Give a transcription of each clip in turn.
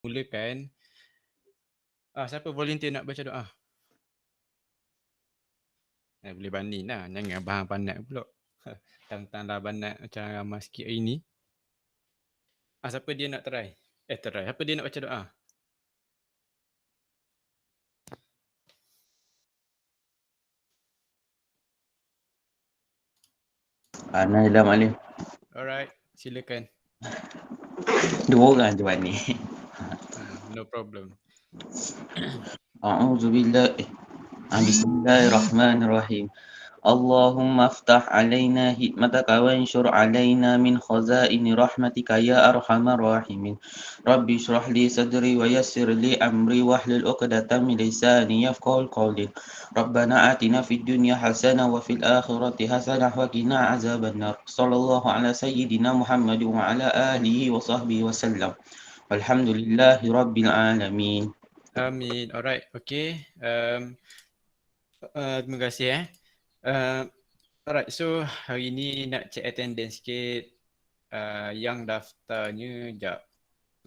Mulakan. Siapa volunteer nak baca doa? Boleh banding lah. Jangan abang pandai pula. Tentang lah banat macam ramai sikit hari ni. Siapa dia nak try? Try. Siapa dia nak baca doa? Najlah Malim. Alright, silakan. Dua orang je ni. No problem. Bismillahirrahmanirrahim. Allahumma aftah alaina hikmataka wa anshur alaina min khazaini rahmatika ya arhamar rahimin. Rabbi shrah li sadri wa yassir li amri wahlul 'uqdatam min lisani yafqahul qawli. Rabbana atina fid dunya hasanah wa fil akhirati hasanah wa qina azabannar. Sallallahu ala sayyidina Muhammad wa ala alihi wa sahbihi wa sallam. Walhamdulillahi rabbil alamin. Amin. Alright, okay. Terima kasih alright, so hari ni nak check attendance sikit. Yang daftarnya, sekejap.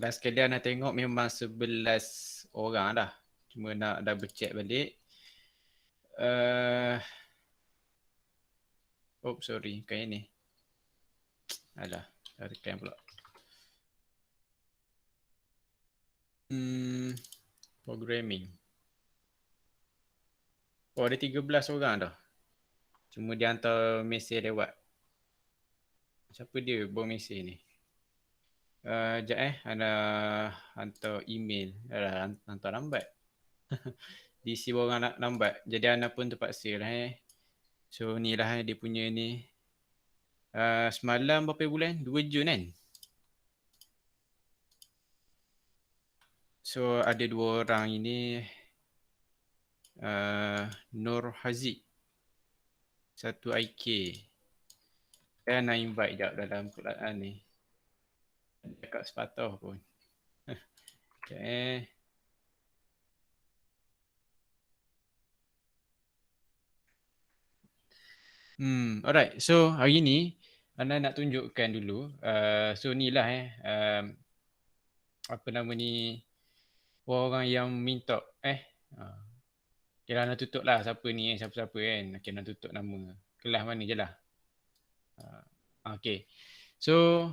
Last kali nak tengok memang 11 orang dah. Cuma nak double check balik. Sorry, bukan ini. Alah, dah tekan pula. Programming. Ada 13 orang dah. Cuma dia hantar mesej lewat. Siapa dia buat mesej ni? Sekejap Ana hantar email. Hantar lambat. Diisi orang nak lambat. Jadi Ana pun terpaksa lah So ni lah dia punya ni. Semalam berapa bulan? 2 Jun kan? So ada 2 orang ini. Nur Haziq. Satu IK. Nak invite sekejap dalam perkataan ni. Dekat sepatah pun. Okay. Alright. So hari ni Ana nak tunjukkan dulu. So ni lah apa nama ni, orang yang minta kira nak tutup lah siapa ni, siapa-siapa kan. Okay, nak tutup nama. Kelas mana je lah. Okay. So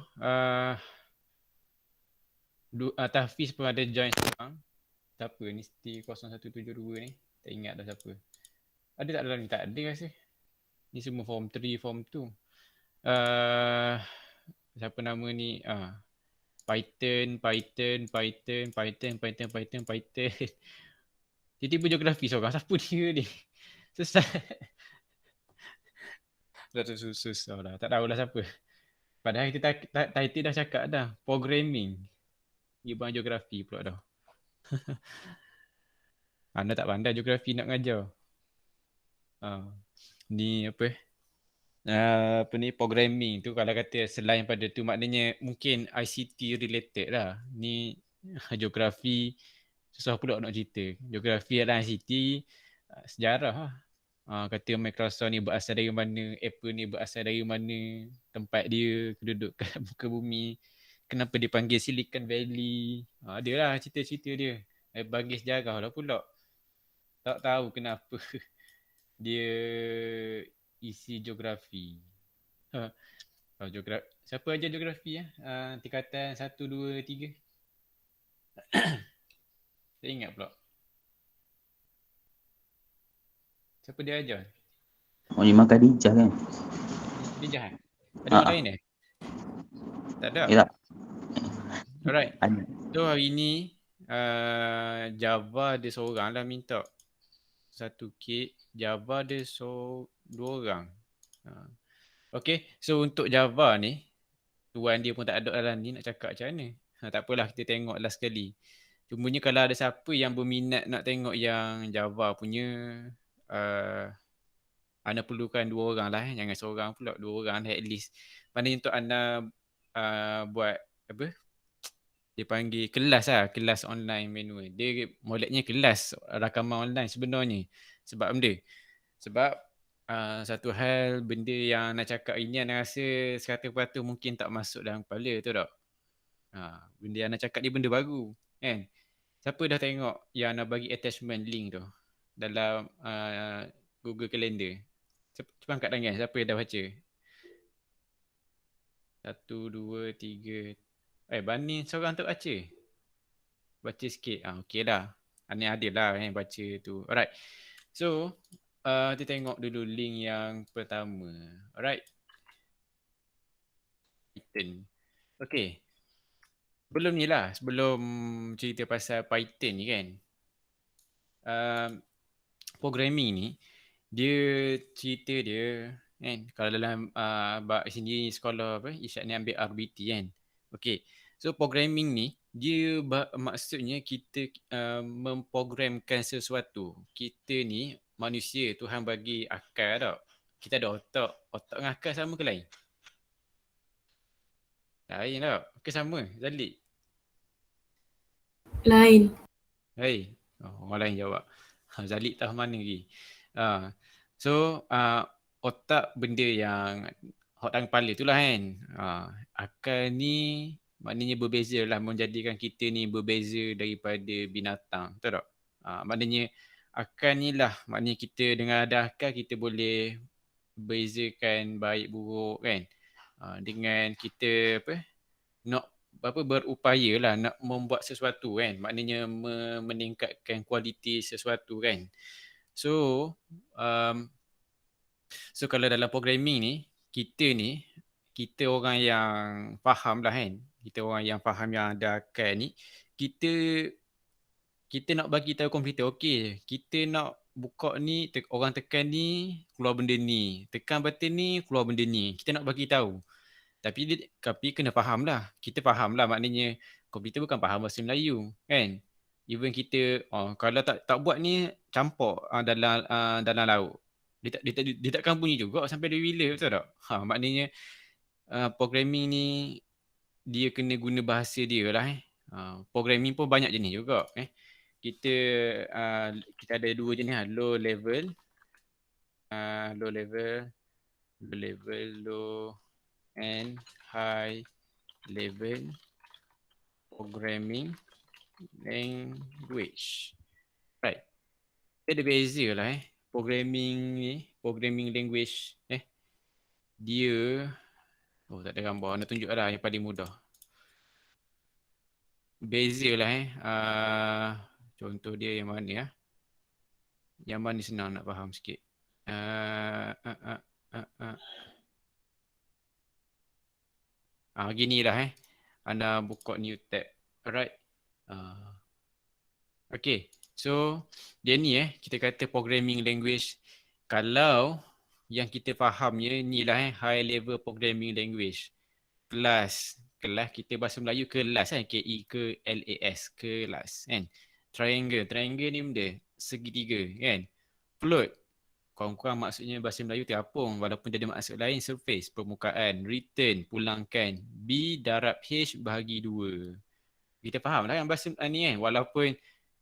Tafiz pun ada join sekarang. Siapa ni? T0172 ni. Tak ingat dah siapa. Ada tak dalam ni? Tak ada rasa. Ni semua form 3, form 2. Siapa nama ni? Python. Tiba-tiba geografi seorang. Siapa dia ni? Susah. Susah lah. Tak tahulah siapa. Padahal kita title dah cakap dah. Programming. Dia bang geografi pula dah. Anda tak pandai geografi nak ngajar. Ni apa ni, programming tu kalau kata selain pada tu maknanya mungkin ICT related lah. Ni geografi susah pula nak cerita. Geografi adalah ICT, sejarah lah. Kata Microsoft ni berasal dari mana, Apple ni berasal dari mana, tempat dia, kedudukan muka bumi, kenapa dia panggil Silicon Valley. Dia lah cerita-cerita dia. Bagi sejarah lah pula. Tak tahu kenapa dia isi geografi. Siapa ajar geografi tingkatan 1, 2, 3? Tak ingat pula. Siapa dia ajar? Imam Khadijah kan? Khadijah kan? Ada orang lain Tak ada? Ya tak? Alright. So hari ni Java ada seorang lah minta 1K. Java ada 2 orang. Okay, so untuk Java ni, tuan dia pun tak ada dalam ni nak cakap macam mana. Tak apalah, kita tengok last sekali. Cumanya kalau ada siapa yang berminat nak tengok yang Java punya, Ana perlukan 2 orang lah. Jangan seorang pula, 2 orang at least. Maknanya untuk Ana buat apa? Dia panggil kelas lah, kelas online manual. Dia moleknya kelas rakaman online sebenarnya. Sebab benda? Sebab satu hal benda yang nak cakap ini Ana rasa 100% mungkin tak masuk dalam kepala tu tak. Benda yang nak cakap ni benda baru. kan. Siapa dah tengok yang nak bagi attachment link tu dalam Google Calendar? Cepat angkat tangan, siapa yang dah baca? 1, 2, 3. Bani seorang tak baca. Baca sikit. Okey dah. Ani adil lah baca tu. Alright. So, kita tengok dulu link yang pertama. Alright. Python. Okay. Sebelum ni lah. Sebelum cerita pasal Python ni kan. Programming ni. Dia cerita dia kan. Kalau dalam sini sekolah apa. Isyad ni ambil RBT kan. Okay. So programming ni. Dia maksudnya kita memprogramkan sesuatu. Kita ni manusia, Tuhan bagi akal tau. Kita ada otak. Otak dengan akal sama ke lain? Lain tak? Ke sama? Zalik? Lain. Hai. Orang lain jawab. Zalik tahu mana lagi. So otak benda yang hot dalam kepala tu lah kan. Akal ni maknanya berbeza lah, menjadikan kita ni berbeza daripada binatang. Betul tak? Maknanya akal ni lah, maknanya kita dengan ada akal kita boleh bezakan baik buruk kan. Dengan kita nak berupaya lah nak membuat sesuatu kan. Maknanya meningkatkan kualiti sesuatu kan. So kalau dalam programming ni, kita orang yang faham lah kan. Kita orang yang faham yang ada akal ni, kita nak bagi tahu komputer, okey, kita nak buka ni, orang tekan ni, keluar benda ni. Tekan button ni, keluar benda ni. Kita nak bagi tahu. Tapi kena faham lah. Kita faham lah, maknanya komputer bukan faham bahasa Melayu kan. Even kita kalau tak buat ni campur dalam laut. Dia takkan bunyi juga sampai dari bila, betul tak? Maknanya programming ni dia kena guna bahasa dia lah. Programming pun banyak jenis juga. Kita ada dua jenis lah. Low level, low and high level programming language. Right. Dia ada beza lah programming language dia tak ada gambar, nak tunjuk lah yang paling mudah. Beza lah contoh dia yang mana yang mana senang nak faham sikit. Gini lah anda buka new tab. Alright. Okay. So dia ni kita kata programming language. Kalau yang kita fahamnya ni lah high level programming language. Kelas kita bahasa Melayu kelas KELAS, kelas kan. Triangle ni benda segitiga kan. Float kurang-kurang maksudnya bahasa Melayu terapung, walaupun dia ada maksud lain. Surface permukaan, return pulangkan, B darab H bahagi 2. Kita faham lah kan bahasa ni kan, walaupun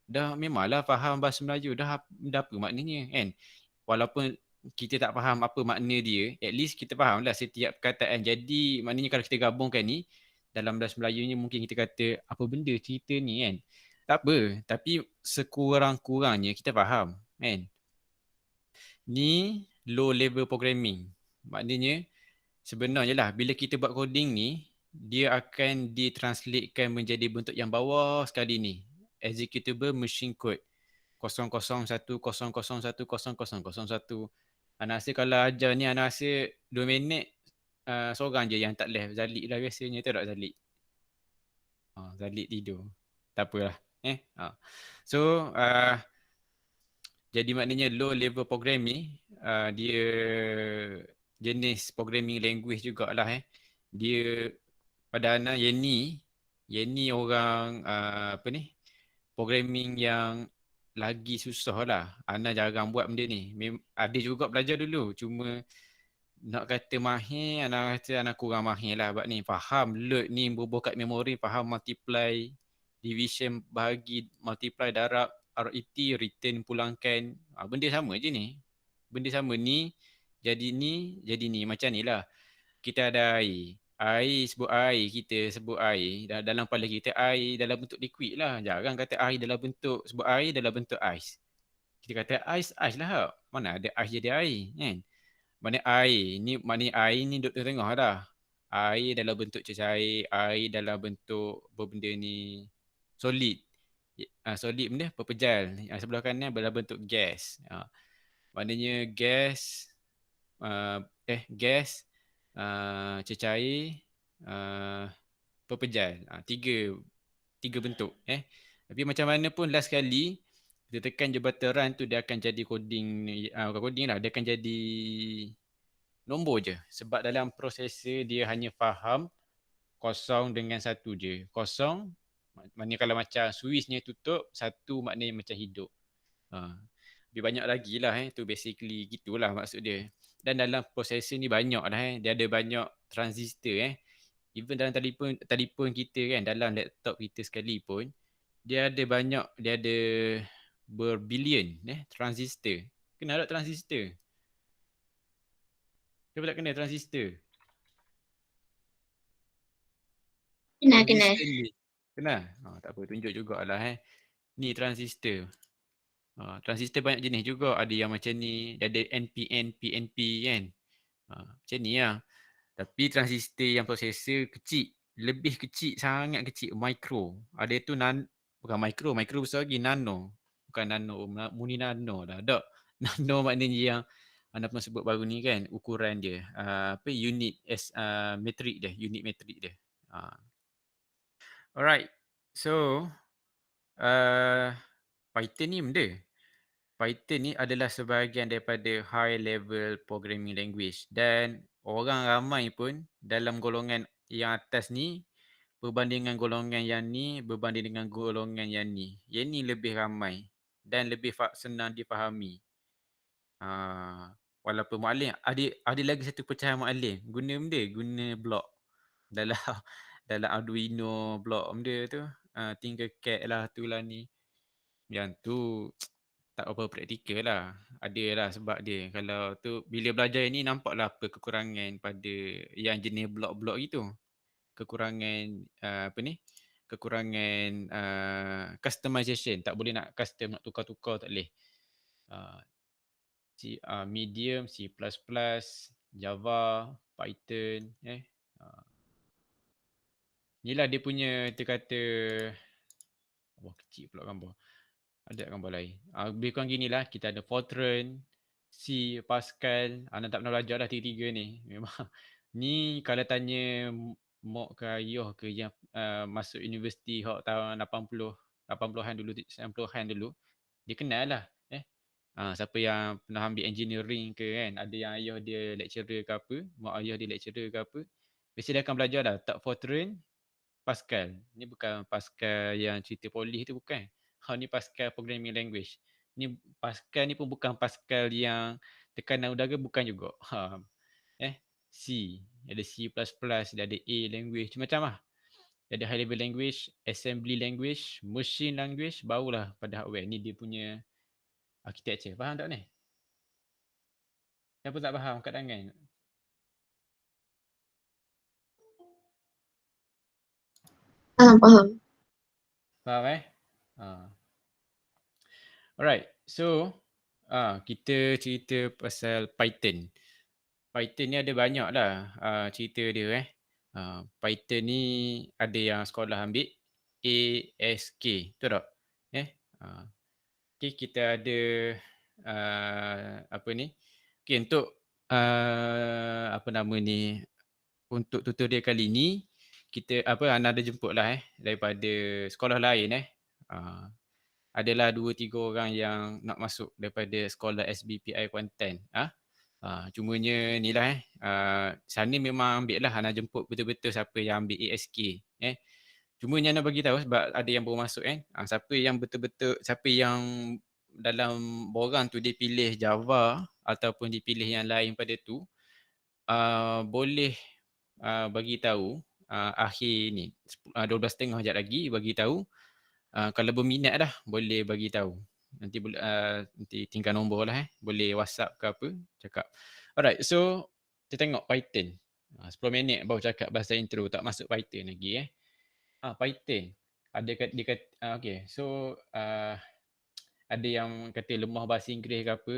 dah memanglah faham bahasa Melayu dah apa maknanya kan. Walaupun kita tak faham apa makna dia, at least kita faham lah setiap perkataan. Jadi maknanya kalau kita gabungkan ni dalam bahasa Melayu ni, mungkin kita kata apa benda cerita ni kan. Tak apa, tapi sekurang-kurangnya kita faham kan. Ni low level programming. Maknanya sebenarnya lah bila kita buat coding ni, dia akan ditranslatekan menjadi bentuk yang bawah sekali ni. Executable machine code 00100100001. Anak rasa kalau ajar ni, anak rasa 2 minit seorang je yang tak left. Zalik lah biasanya, tahu tak Zalik? Zalik tidur. Tak apalah. So jadi maknanya low level programming dia jenis programming language jugalah Dia pada anak yang ni orang programming yang lagi susah lah. Ana jarang buat benda ni. Ada juga belajar dulu. Cuma nak kata mahir, Ana kata Ana kurang mahir lah. Sebab ni faham load ni berbuah kat memori. Faham multiply, division, bahagi, multiply, darab, RET, return, pulangkan. Benda sama je ni. Benda sama ni. Jadi ni. Macam ni lah. Kita ada air. Air, sebut air, kita sebut air. Dalam kepala kita air dalam bentuk liquid lah. Jarang kata air dalam bentuk, sebut air dalam bentuk ais. Kita kata ais lah. Mana ada ais jadi air kan. Mana air, ni maknanya air ni duduk tengah dah. Air dalam bentuk cecair, air dalam bentuk berbenda ni solid. Solid benda pepejal. Sebelah kanan dalam bentuk gas. Maknanya gas, uh, gas, cecair, uh, pepejal. Tiga bentuk. Tapi macam mana pun last sekali kita tekan jabatan run tu dia akan jadi coding, bukan coding lah, dia akan jadi nombor je. Sebab dalam prosesor dia hanya faham kosong dengan satu je. Kosong maknanya kalau macam switchnya tutup, satu maknanya macam hidup. Lebih banyak lagi lah tu basically gitulah maksud dia. Dan dalam prosesor ni banyak lah dia ada banyak transistor even dalam telefon kita kan, dalam laptop kita sekalipun dia ada banyak, dia ada berbilion transistor. Kenal tak transistor? Kau tak kenal transistor? Kenal. Transistor ni kenal? Tak apa, tunjuk jugalah ni transistor. Transistor banyak jenis juga. Ada yang macam ni, dia ada NPN, PNP kan. Macam ni lah. Tapi transistor yang prosesor kecil, lebih kecil, sangat kecil, micro. Ada tu bukan micro besar lagi, nano. Bukan nano, muni nano dah. Tak. Nano maknanya yang anda pernah sebut baru ni kan, ukuran dia. Unit metrik dia, unit metrik dia. Alright. So, Python ni benda. Python ni adalah sebahagian daripada high level programming language dan orang ramai pun dalam golongan yang atas ni berbanding dengan golongan yang ni, berbanding dengan golongan yang ni. Yang ni lebih ramai dan lebih senang dipahami. Walaupun mu'alim, ada lagi satu pecahan mu'alim. Guna blok dalam dalam Arduino blok benda tu. Tinkercad lah tu lah ni. Yang tu tak apa praktikal lah. Ada lah sebab dia. Kalau tu bila belajar ni nampaklah apa kekurangan pada yang jenis blok-blok gitu. Kekurangan kekurangan customization. Tak boleh nak custom, nak tukar-tukar tak boleh. Medium, C++, Java, Python. Inilah dia punya, dia kata, kecil pula gambar. Ada gambar lain. Lebih kurang gini lah. Kita ada Fortran, C, Pascal. Anda tak pernah belajar dah tiga-tiga ni. Memang. Ni kalau tanya Mok ke Ayuh ke yang masuk universiti tahun 80-an dulu, 90-an dulu. Dia kenal lah. Siapa yang pernah ambil engineering ke kan. Ada yang ayah dia lecturer ke apa. Mak ayah dia lecturer ke apa. Mesti dia akan belajar dah. Tak Fortran, Pascal. Ni bukan Pascal yang cerita polis tu bukan. Ni Pascal programming language. Ni Pascal ni pun bukan Pascal yang tekanan udara, bukan juga. C. Ada C++, dia ada A language, macam lah. Dia ada high level language, assembly language, machine language, barulah pada hardware. Ni dia punya architecture. Faham tak ni? Siapa tak faham kat tangan? Faham. Faham Alright, so kita cerita pasal Python. Python ni ada banyak lah cerita dia Python ni ada yang sekolah ambil ASK, betul tak? Okay, kita ada apa ni? Okay, untuk apa nama ni, untuk tutorial kali ni kita anda ada jemput lah daripada sekolah lain adalah 2-3 orang yang nak masuk daripada sekolah SBPI Kuantan. Cumanya ni lah sana memang ambil lah, Ana jemput betul-betul siapa yang ambil ASK. Cumanya Ana bagi tahu sebab ada yang baru masuk siapa yang betul-betul, siapa yang dalam borang tu dia pilih Java ataupun dia pilih yang lain pada tu, boleh bagi tahu akhir ni 12.30 jap lagi bagi tahu. Kalau berminat dah boleh bagi tahu. Nanti nanti tinggal nombor lah boleh WhatsApp ke apa, cakap. Alright, so kita tengok Python. 10 minit baru cakap bahasa intro, tak masuk Python lagi Python. Ada dia kata okey. So ada yang kata lemah bahasa Inggeris ke apa,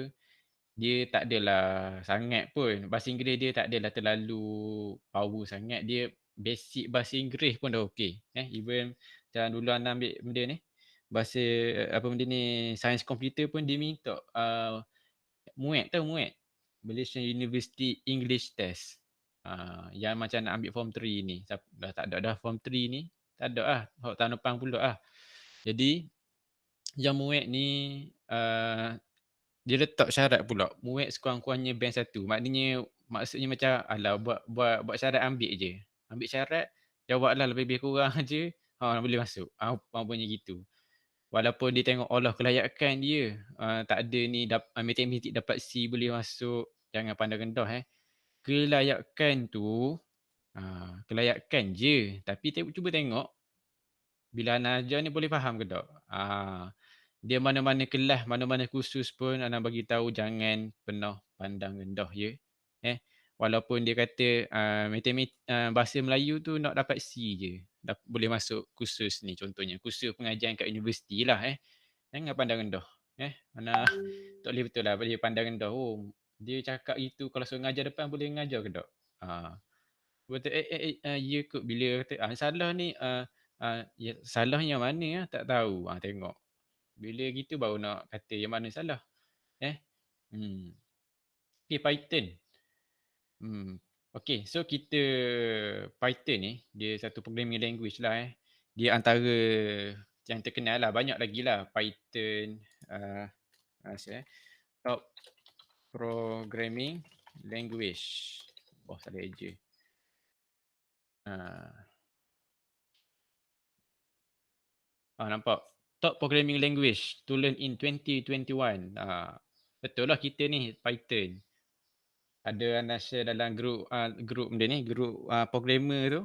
dia tak adalah sangat pun. Bahasa Inggeris dia tak adalah terlalu power sangat. Dia basic bahasa Inggeris pun dah okey. Even macam dulu Ana ambil benda ni, bahasa apa benda ni, sains komputer pun dia minta MUET tahu MUET, Malaysian University English Test. Yang macam nak ambil form 3 ni. Dah tak ada dah form 3 ni. Tak ada tahun depan pula Jadi yang MUET ni dia letak syarat pula. MUET sekurang-kurangnya band 1. Maksudnya macam alah buat syarat ambil je. Ambil syarat, jawablah lebih kurang je, boleh masuk. Punya gitu. Walaupun dia tengok Allah kelayakan dia, tak ada ni matematik dapat C boleh masuk, jangan pandang rendah Kelayakan tu kelayakan je, tapi cuba tengok bila Ana ajar ni boleh faham ke tak? Dia mana-mana kelas, mana-mana kursus pun Ana bagi tahu jangan pernah pandang rendah ya. Walaupun dia kata matematik bahasa Melayu tu nak dapat C je, boleh masuk kursus ni, contohnya kursus pengajian kat universiti lah Jangan pandang rendah. Mana tak boleh betul lah dia pandang rendah. Dia cakap itu kalau suruh ngajar depan boleh ngajar ke tak? Betul ya kot bila kata salah ni ya, salah yang mana tak tahu. Tengok. Bila gitu baru nak kata yang mana salah. Okay, Python. Okay, so kita Python ni dia satu programming language lah Dia antara yang terkenal lah, banyak lagi lah Python top programming language. Salah eja. Nampak? Top programming language to learn in 2021. Betul lah kita ni Python. Ada Ana share dalam group benda ni, group programmer tu.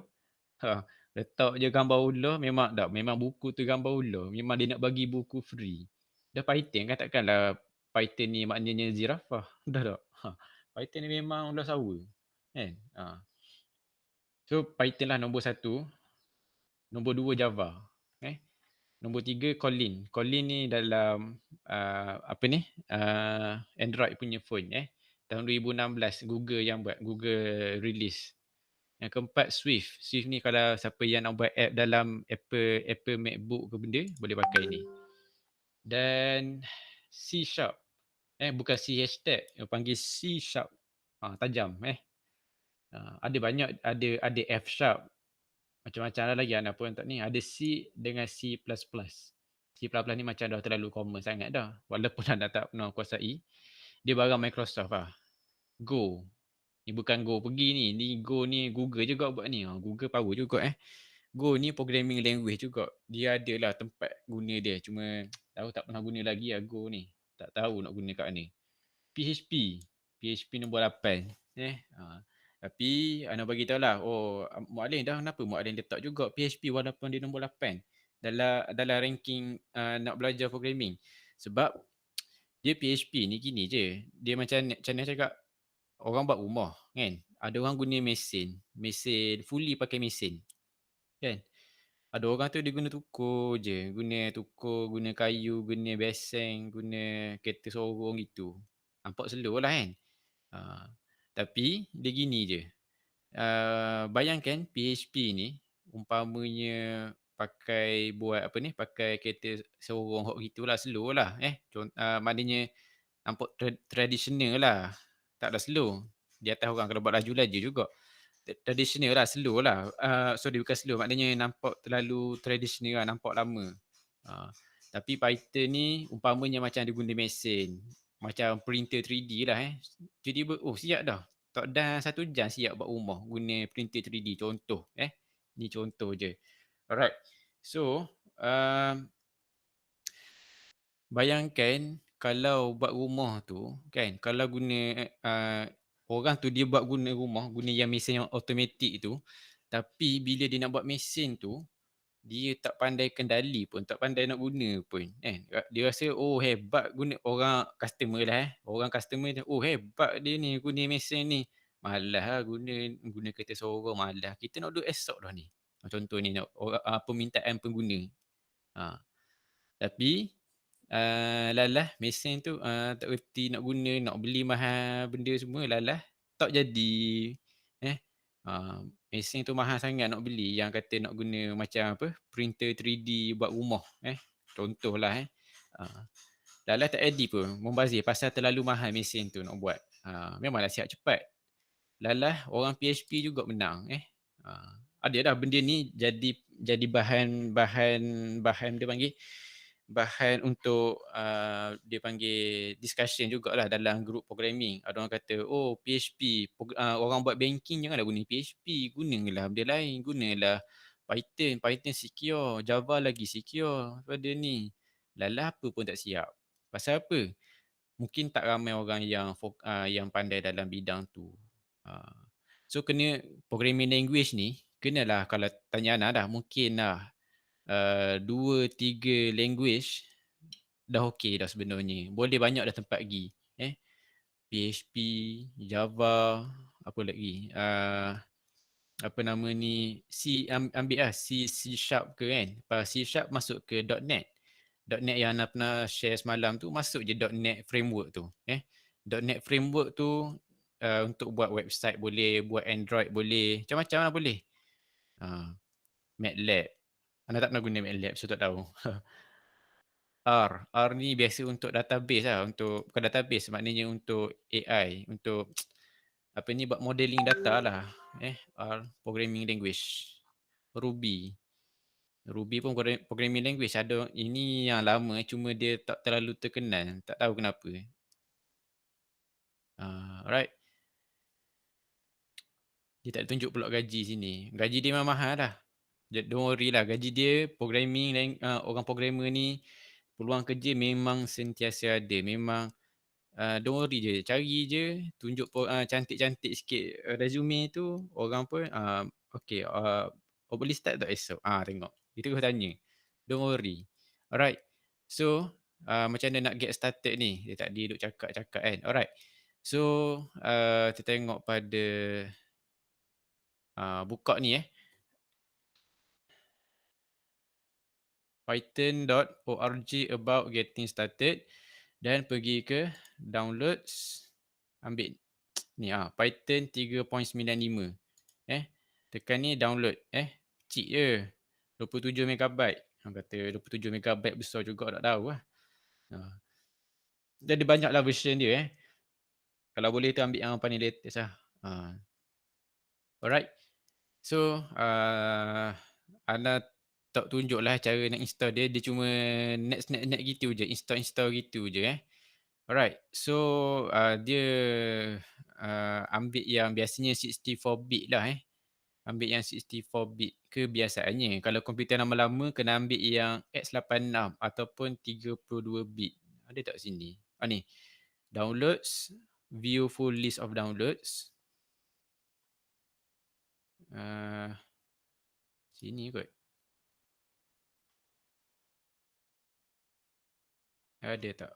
Letak je gambar ular, memang buku tu gambar ular. Memang dia nak bagi buku free. Dah Python kan, takkanlah Python ni maknanya zirafah. Dah tak? Python ni memang ular sawa. Kan? So Python lah nombor 1. Nombor 2 Java. Nombor 3 Kotlin. Kotlin ni dalam Android punya phone tahun 2016 Google yang buat, Google release. Yang keempat Swift. Swift ni kalau siapa yang nak buat app dalam Apple MacBook ke benda boleh pakai ni. Dan C#. Bukan C#, panggil C#. Tajam ada banyak, ada F#. Macam-macam lagi Ana pun tak ni. Ada C dengan C++. C++ ni macam dah terlalu common sangat dah. Walaupun Ana tak pernah kuasai. Dia barang Microsoft Go. Ni bukan Go pergi ni. Ni Go ni Google juga buat ni. Google power juga Go ni programming language juga. Dia ada lah tempat guna dia. Cuma tahu tak pernah guna lagi Go ni. Tak tahu nak guna kat mana. PHP nombor 8. Tapi Ana bagi tahu lah, Mak Alin dah, kenapa Mak Alin letak juga PHP walaupun dia nombor 8 dalam ranking nak belajar programming. Sebab dia PHP ni gini je. Dia macam mana cakap, orang buat rumah kan. Ada orang guna mesin fully pakai mesin. Kan? Ada orang tu dia guna tukur je. Guna kayu, guna beseng, guna kereta sorong gitu. Nampak slow lah kan. Tapi dia gini je. Bayangkan PHP ni umpamanya pakai kereta sorong gitulah, slow lah maknanya nampak tradisional lah, taklah slow. Di atas orang kalau buat laju-laju juga tradisional lah, slow lah. Sorry, bukan slow, maknanya nampak terlalu tradisional lah, nampak lama. Tapi Python ni umpamanya macam dia guna mesin, macam printer 3D lah tiba-tiba siap dah. Tak dah 1 jam siap buat rumah guna printer 3D. Contoh ni contoh je. Alright. So bayangkan kalau buat rumah tu kan, kalau guna orang tu dia buat guna rumah, guna yang mesin yang automatik tu, tapi bila dia nak buat mesin tu dia tak pandai kendali pun, tak pandai nak guna pun Dia rasa hebat guna, orang customer lah Orang customer hebat dia ni guna mesin ni, malas lah guna kereta sorang, malas. Kita nak duduk esok dah ni. Contoh ni nak permintaan pengguna. Tapi lalah mesin tu tak reti nak guna, nak beli mahal benda semua, lalah tak jadi. Mesin tu mahal sangat nak beli, yang kata nak guna macam apa, printer 3D buat rumah. Contohlah. Lalah tak jadi pun, membazir pasal terlalu mahal mesin tu nak buat. Memanglah siap cepat. Lalah orang PHP juga menang. Ada dah benda ni jadi bahan dia panggil bahan untuk dia panggil discussion jugalah dalam group programming. Ada orang kata, oh PHP, orang buat banking janganlah guna PHP, gunalah benda lain, gunalah Python secure, Java lagi secure pada ni. Lalah apa pun tak siap. Pasal apa? Mungkin tak ramai orang yang pandai dalam bidang tu. So kena programming language ni, kenalah kalau tanya Ana dah, mungkin lah 2-3 language dah okey dah sebenarnya. Boleh banyak dah tempat pergi. PHP, Java, apa lagi? Apa nama ni? Ambil lah C Sharp ke kan? Lepas C Sharp masuk ke .NET. .NET yang Ana pernah share semalam tu, masuk je .NET framework tu. .NET framework tu untuk buat website boleh, buat Android boleh, macam-macam lah boleh. MATLAB. Ana tak pernah guna MATLAB, so tak tahu. R ni biasa untuk database lah, bukan database, maknanya untuk AI, untuk apa ni, buat modeling data lah. R, programming language. Ruby pun programming language, ada ini yang lama cuma dia tak terlalu terkenal, tak tahu kenapa. Alright. Dia tak tunjuk pula gaji sini. Gaji dia memang mahal dah. Don't worry lah, gaji dia programming, orang programmer ni peluang kerja memang sentiasa ada. Memang don't worry je, cari je, tunjuk cantik-cantik sikit resume tu, orang pun okay, boleh start tak esok? Tengok, dia terus tanya. Don't worry. Alright, so macam mana nak get started ni? Dia tadi duk cakap kan. Alright, so kita tengok pada buka ni python.org about getting started, dan pergi ke downloads, ambil ni Python 3.95. Tekan ni download. Kecil je, 27 MB. Orang kata 27 MB besar juga, tak tahu lah. Jadi banyaklah version dia. Kalau boleh tu ambil yang paling latest lah. Alright, so Ana tak tunjuk lah cara nak install dia. Dia cuma net gitu je, install gitu je. Alright, so dia ambil yang biasanya 64-bit lah. Ambil yang 64-bit kebiasaannya. Kalau komputer lama-lama kena ambil yang x86 ataupun 32-bit. Ada tak sini? Ni, downloads, view full list of downloads. Sini kot. Ada tak?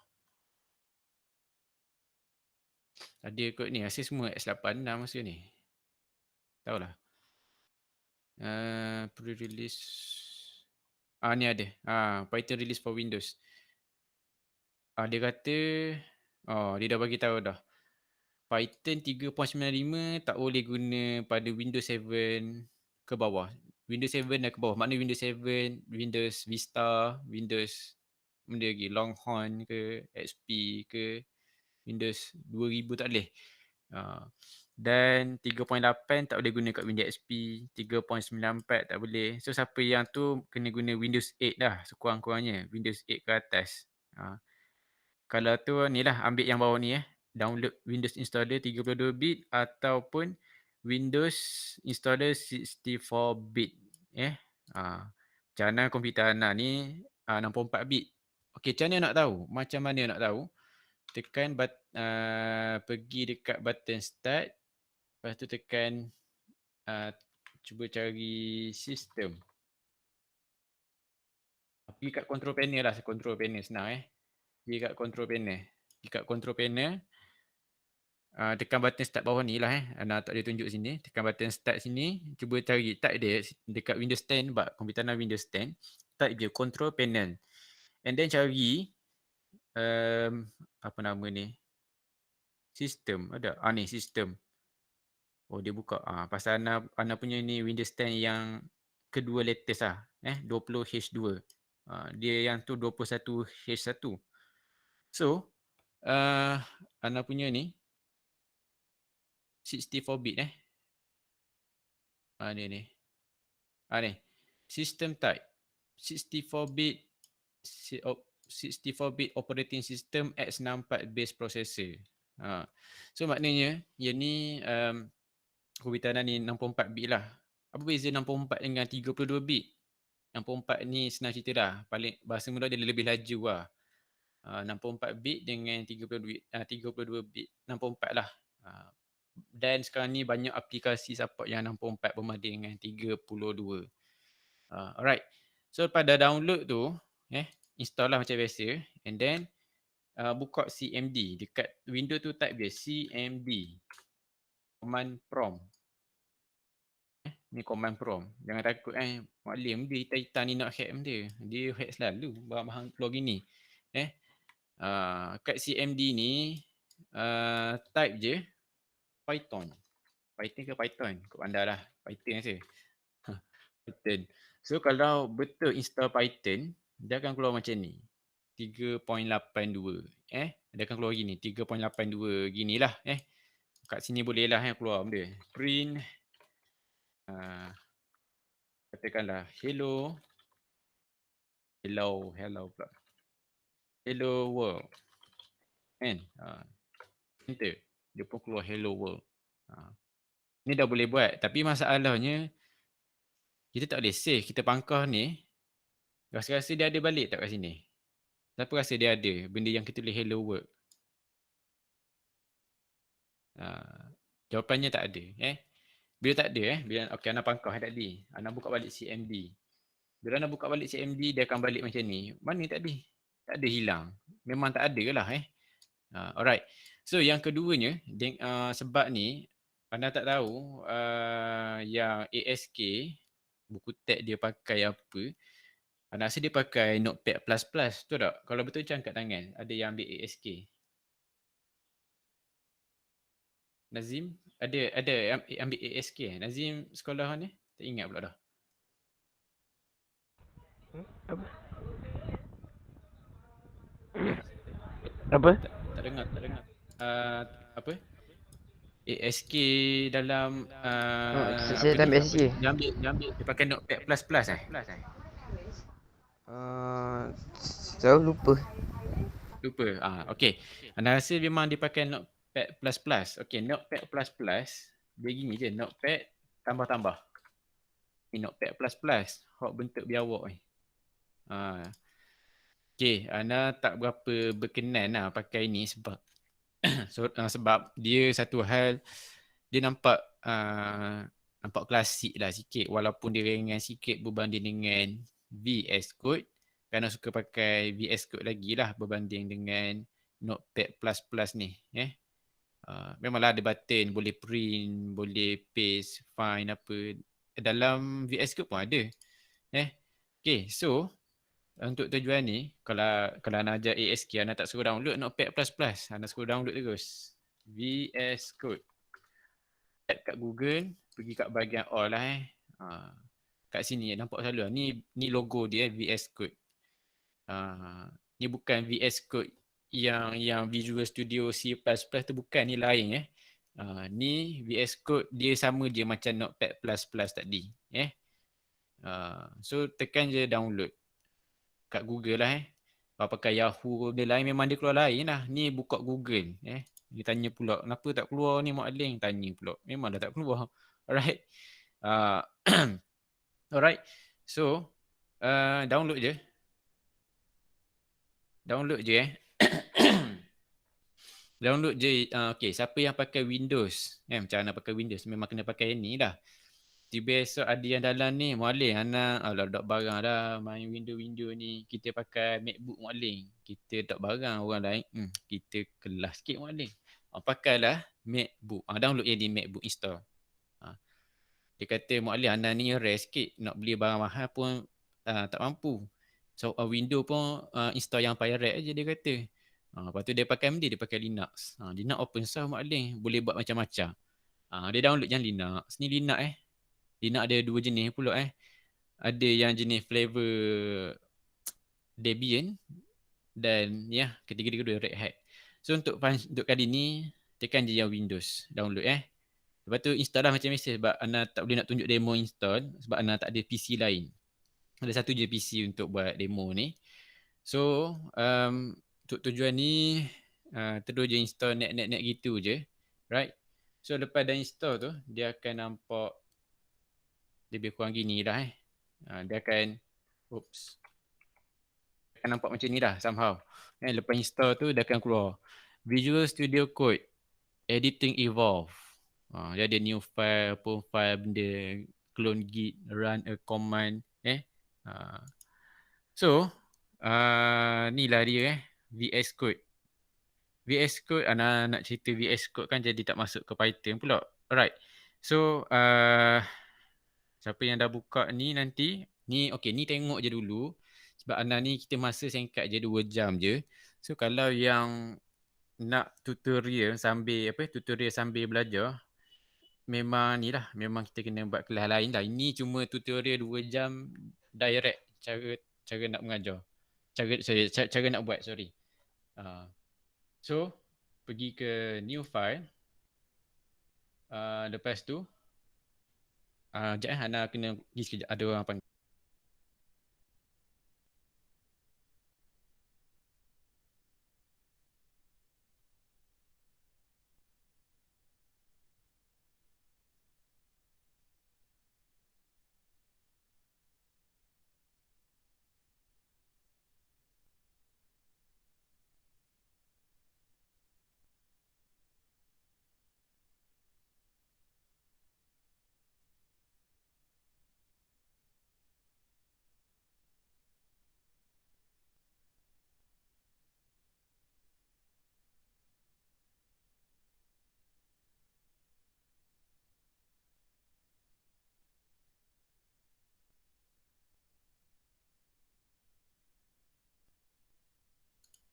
Ada kot ni, rasa semua x86 masa ni. Tahu lah. Pre-release. Ni ada. Python release for Windows. Dia kata, dia dah bagi tahu dah. Python 3.95 tak boleh guna pada Windows 7 ke bawah. Windows 7 dah ke bawah. Maknanya Windows 7, Windows Vista, Windows benda lagi, Longhorn ke, XP ke, Windows 2000 tak boleh. Dan 3.8 tak boleh guna kat Windows XP, 3.94 tak boleh. So siapa yang tu kena guna Windows 8 dah sekurang-kurangnya, Windows 8 ke atas. Kalau tu ni lah, ambil yang bawah ni download Windows installer 32-bit ataupun Windows installer 64-bit. Macam mana komputer Ana ni 64-bit. Okey, macam mana nak tahu? Tekan pergi dekat button start. Lepas tu tekan cuba cari sistem. Pergi kat control panel lah, control panel senang. Pergi kat control panel. tekan button start bawah ni lah Ana tak ada tunjuk sini. Tekan button start sini, cuba cari type dia dekat Windows 10 komputer anda Windows 10, type je control panel. And then cari apa nama ni? Sistem ada. Ni sistem. Oh dia buka. Pasal Ana punya ni Windows 10 yang kedua latest 20H2. Dia yang tu 21H1. So, Ana punya ni 64-bit ni. Ni. System type 64-bit 64-bit operating system X64 base processor. So maknanya yang ni komputer anda ni 64-bit lah. Apa beza 64 dengan 32-bit? 64 ni senang cerita dah. Paling bahasa mudah dia lebih laju lah. 64-bit dengan 32-bit 64 lah. Dan sekarang ni banyak aplikasi support yang 64 berbanding dengan 32. Alright. So pada download tu, install lah macam biasa. And then buka CMD. Dekat window tu type dia CMD. Command prompt. Ni command prompt. Jangan takut Maklim dia hitam-hitam ni nak hack dia. Dia hack selalu. Bahang keluar gini. Kat CMD ni type je Python. Python ke Python? Kau anda lah. Python je. Python. So kalau betul install Python, dia akan keluar macam ni. 3.82. Dia akan keluar gini. 3.82 ginilah. Kat sini boleh lah keluar benda. Print. Katakanlah hello pula. Hello world. Enter. Dia pun keluar hello world. Ni dah boleh buat. Tapi masalahnya kita tak boleh save. Kita pangkah ni. Rasa-rasa dia ada balik tak kat sini? Siapa rasa dia ada benda yang kita tulis hello world? Jawapannya tak ada. Bila tak ada okey, Ana pangkah tadi. Ana buka balik CMD. Bila Ana buka balik CMD, dia akan balik macam ni. Mana tadi? Tak ada hilang. Memang tak ada lah alright. So yang keduanya, sebab ni Ana tak tahu yang ASK buku teks dia pakai apa. Ana rasa dia pakai Notepad++, betul tak? Kalau betul macam angkat tangan. Ada yang ambil ASK. Nazim ada ambil ASK Nazim sekolah ni? Tak ingat pula dah. Apa? Tak dengar. Apa? ASK dalam Saya dah ambil ASK. Dia ambil dia pakai Notepad++ Saya lupa. Okey. Anda rasa memang dia pakai Notepad++. Okey, Notepad++. Dia gini je, Notepad tambah-tambah. Ni Notepad++. Hak bentuk biawak ni. Okey, Ana tak berapa berkenan lah pakai ni sebab sebab dia satu hal dia nampak klasik lah sikit walaupun dia ringan sikit berbanding dengan VS Code. Kerana suka pakai VS Code lagi lah berbanding dengan Notepad++ ni. Memanglah ada button, boleh print, boleh paste, find apa. Dalam VS Code pun ada. Okay, so untuk tujuan ni, kalau Ana ajar ASK, Ana tak suruh download Notepad++. Ana suruh download terus. VS Code. Type kat Google, pergi kat bahagian all lah kat sini nampak selalu lah. Ni logo dia VS Code. Ni bukan VS Code yang Visual Studio C++ tu bukan, ni lain ni VS Code dia sama je macam Notepad++ tadi so tekan je download kat Google lah kalau pakai Yahoo dia lain memang dia keluar lain lah. Ni buka Google dia tanya pula kenapa tak keluar ni Mak Ling, tanya pula memang dah tak keluar. Alright. Alright, so download je download je. Okay, siapa yang pakai Windows macam Ana pakai Windows memang kena pakai ni lah. Tiba esok ada yang dalam ni Mualing anak dok barang dah main window ni. Kita pakai MacBook Mualing, kita dok barang orang lain kita kelas sikit Mualing. Pakailah MacBook. Download yang di MacBook install. Dia kata Mu'allim anda ni rare sikit, nak beli barang mahal pun tak mampu. So Windows pun install yang pirate aja dia kata. Lepas tu dia pakai MD, dia pakai Linux. Linux open source Mu'allim, boleh buat macam-macam. Dia download yang Linux. Ni Linux Linux ada dua jenis pula Ada yang jenis flavor Debian dan ketiga-tiga Red Hat. So untuk kali ni tekan je yang Windows download Lepas tu install lah macam biasa sebab anda tak boleh nak tunjuk demo install sebab anda tak ada PC lain. Ada satu je PC untuk buat demo ni. So untuk tujuan ni terus je install net gitu je. Right? So lepas dah install tu dia akan nampak lebih kurang gini lah dia akan nampak macam ni lah somehow. Lepas install tu dia akan keluar Visual Studio Code Editing Evolve. Dia ada new file, apa file benda, clone git, run a command. So, ni lah dia VS Code. VS Code, nak cerita VS Code kan jadi tak masuk ke Python pula. Alright. So, siapa yang dah buka ni nanti, ni tengok je dulu. Sebab ni kita masa singkat je 2 jam je. So, kalau yang nak tutorial sambil belajar, memang kita kena buat kelas lain lah. Ini cuma tutorial 2 jam direct cara nak mengajar. Cara nak buat, sorry. So, pergi ke new file. Lepas tu, sekejap Ana kena pergi sekejap. Ada orang panggil.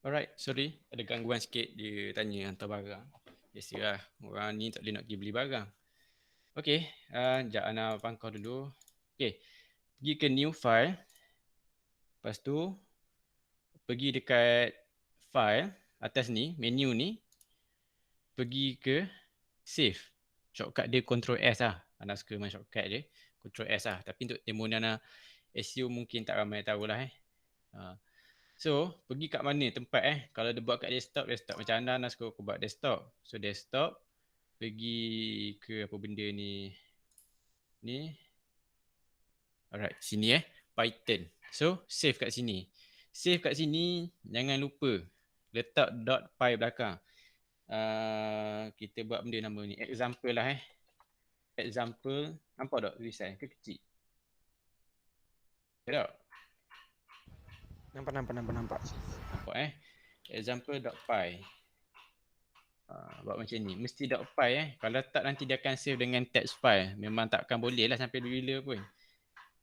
Alright, sorry. Ada gangguan sikit dia tanya hantar barang. Biasalah, orang ni tak boleh nak pergi beli barang. Okay, sekejap Ana pangkau dulu. Okay, pergi ke new file. Lepas tu, pergi dekat file, atas ni, menu ni. Pergi ke save. Shortcut dia Ctrl S lah. Ana suka main shortcut je. Ctrl S lah. Tapi untuk demo ni Ana assume mungkin tak ramai tahu lah So, pergi kat mana tempat Kalau dia buat kat desktop. Macam Ana suka aku buat desktop. So, desktop. Pergi ke apa benda ni. Alright, sini Python. So, save kat sini. Save kat sini, jangan lupa. Letak .py belakang. Kita buat benda nama ni. Example lah Example. Nampak tak tulisan? Ke kecil? Tak? Nampak. Nampak Example.py. Buat macam ni. Mesti .py Kalau tak nanti dia akan save dengan text file. Memang tak akan boleh lah sampai bila pun.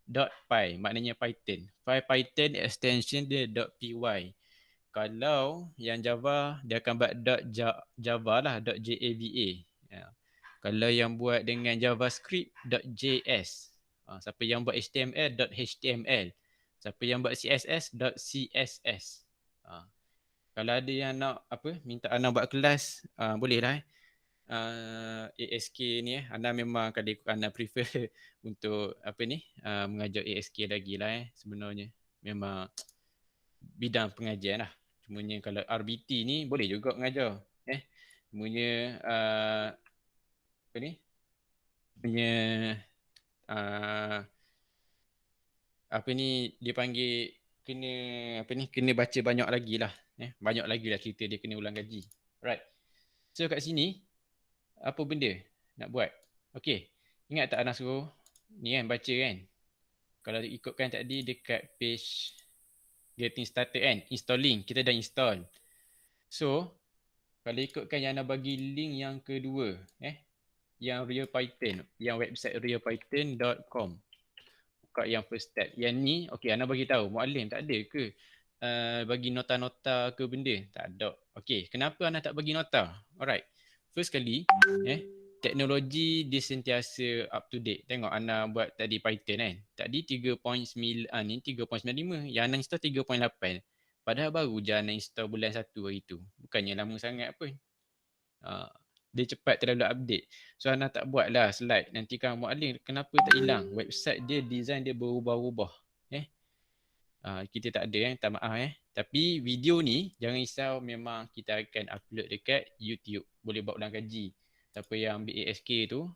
.py maknanya Python. File Python extension dia .py. Kalau yang Java dia akan buat .java lah, .java. Kalau yang buat dengan JavaScript .js. Siapa yang buat HTML .html. Siapa yang buat CSS .css. Kalau ada yang nak minta Ana buat kelas, boleh lah ASK ni Ana memang kali Ana prefer untuk mengajar ASK lagi lah sebenarnya. Memang bidang pengajian lah. Cumanya kalau RBT ni boleh juga mengajar. Cumanya dia panggil kena baca banyak lagi lah. Banyak lagi lah cerita dia kena ulang kaji. Right. So kat sini apa benda nak buat? Okay. Ingat tak Ana suruh ni baca kan? Kalau ikutkan tadi dekat page getting started installing, kita dah install. So Kalau ikutkan yang nak bagi link yang kedua, yang Real Python, yang website realpython.com. Buka yang first step. Yang ni, okey, Ana bagi tahu, Muallim tak ada ke bagi nota-nota ke benda? Tak ada. Okey, kenapa Ana tak bagi nota? Alright. First kali, teknologi dia sentiasa up to date. Tengok Ana buat tadi Python kan. Tadi 3.9, ni 3.95. Yang Ana install 3.8. Padahal baru je Ana install bulan 1 hari tu. Bukannya lama sangat pun. Dia cepat terlalu update. So Ana tak buat lah slide. Nanti kan Muallim kenapa tak hilang? Website dia, design dia berubah-ubah. Kita tak ada tak maaf Tapi video ni jangan risau, memang kita akan upload dekat YouTube. Boleh buat ulang kaji. Siapa yang ambil ASK tu,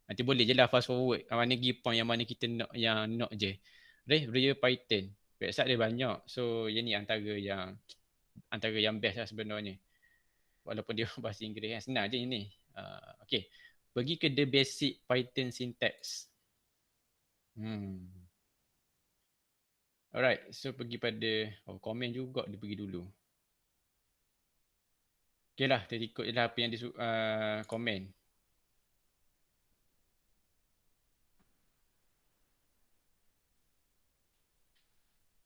nanti boleh je lah fast forward. Mana pergi point yang mana kita nak, yang nak je. Real Python. Website dia banyak. So yang ni antara yang best lah sebenarnya. Walaupun dia bahasa Inggeris kan. Senang je ini. Okay. Pergi ke the basic Python syntax. Alright. So pergi pada komen juga dia pergi dulu. Okay lah. Kita ikut je lah apa yang dia komen.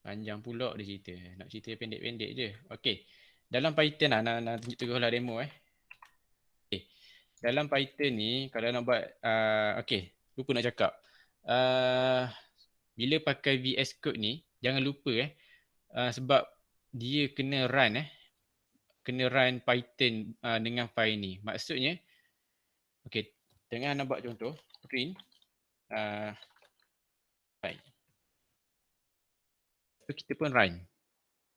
Panjang pula dia cerita. Nak cerita pendek-pendek je. Okay. Dalam Python lah. Nak tunjuk teruslah demo Okay. Dalam Python ni, kalau nak buat, okay. Lupa nak cakap. Bila pakai VS Code ni, jangan lupa sebab dia kena run Python dengan file ni. Maksudnya, okay. Tengah nak buat contoh. Print. File. So, kita pun run.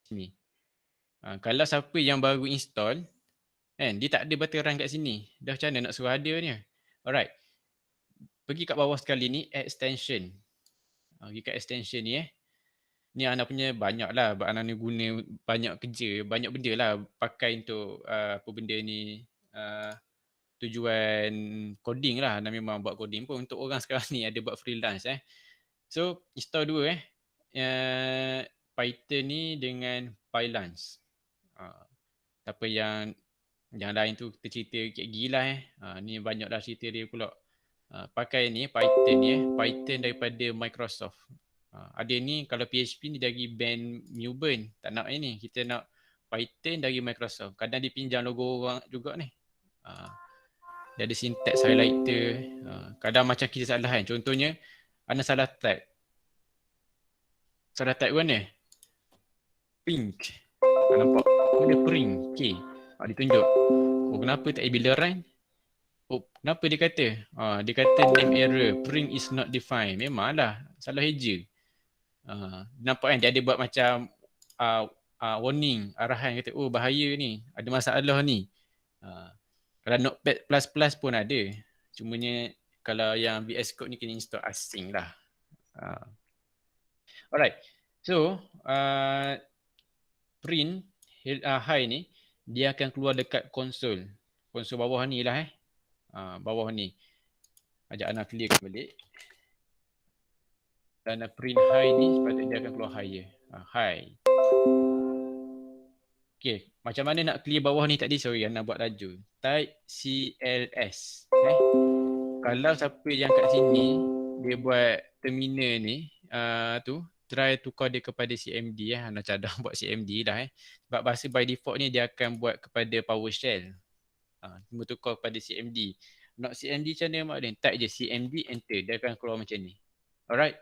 Sini. Kalau siapa yang baru install, dia tak ada button run kat sini. Dah macam mana nak suruh ada ni? Alright. Pergi kat bawah sekali ni, extension. Pergi kat extension ni Ni Ana punya banyak lah. Ana ni guna banyak kerja, banyak benda lah pakai untuk apa benda ni, tujuan coding lah. Ana memang buat coding pun untuk orang sekarang ni ada buat freelance So install dua Python ni dengan Pylance. Apa yang lain tu kita cerita gila ni banyak dah cerita dia pula. Pakai ni Python ni Python daripada Microsoft. Ada ni kalau PHP ni dari band Newburn. Tak nak ni, kita nak Python dari Microsoft. Kadang dia pinjam logo orang juga ni. Dia ada syntax highlighter. Kadang macam kita salah kan. Contohnya Ana salah type. Salah type mana? Pink. Nampak? Dia print. Okay. Dia tunjuk. Kenapa tak bila run? Kenapa dia kata? Dia kata name error. Print is not defined. Memanglah. Salah eja. Nampak kan dia ada buat macam warning, arahan kata bahaya ni, ada masalah ni. Kalau Notepad++ pun ada. Cumanya kalau yang VS Code ni kena install asing lah. Alright. So print high ni dia akan keluar dekat konsol. Konsol bawah ni lah bawah ni. Ajak Ana clearkan balik. Dan print high ni sepatutnya dia akan keluar higher. High. Okay. Macam mana nak clear bawah ni tadi? Sorry, Ana buat laju. Type CLS. Kalau siapa yang kat sini dia buat terminal ni try tukar dia kepada CMD Ana cadang buat CMD dah Sebab bahasa by default ni dia akan buat kepada PowerShell. Cuma tukar kepada CMD. Nak CMD macam mana Mak? Type je CMD enter, dia akan keluar macam ni. Alright.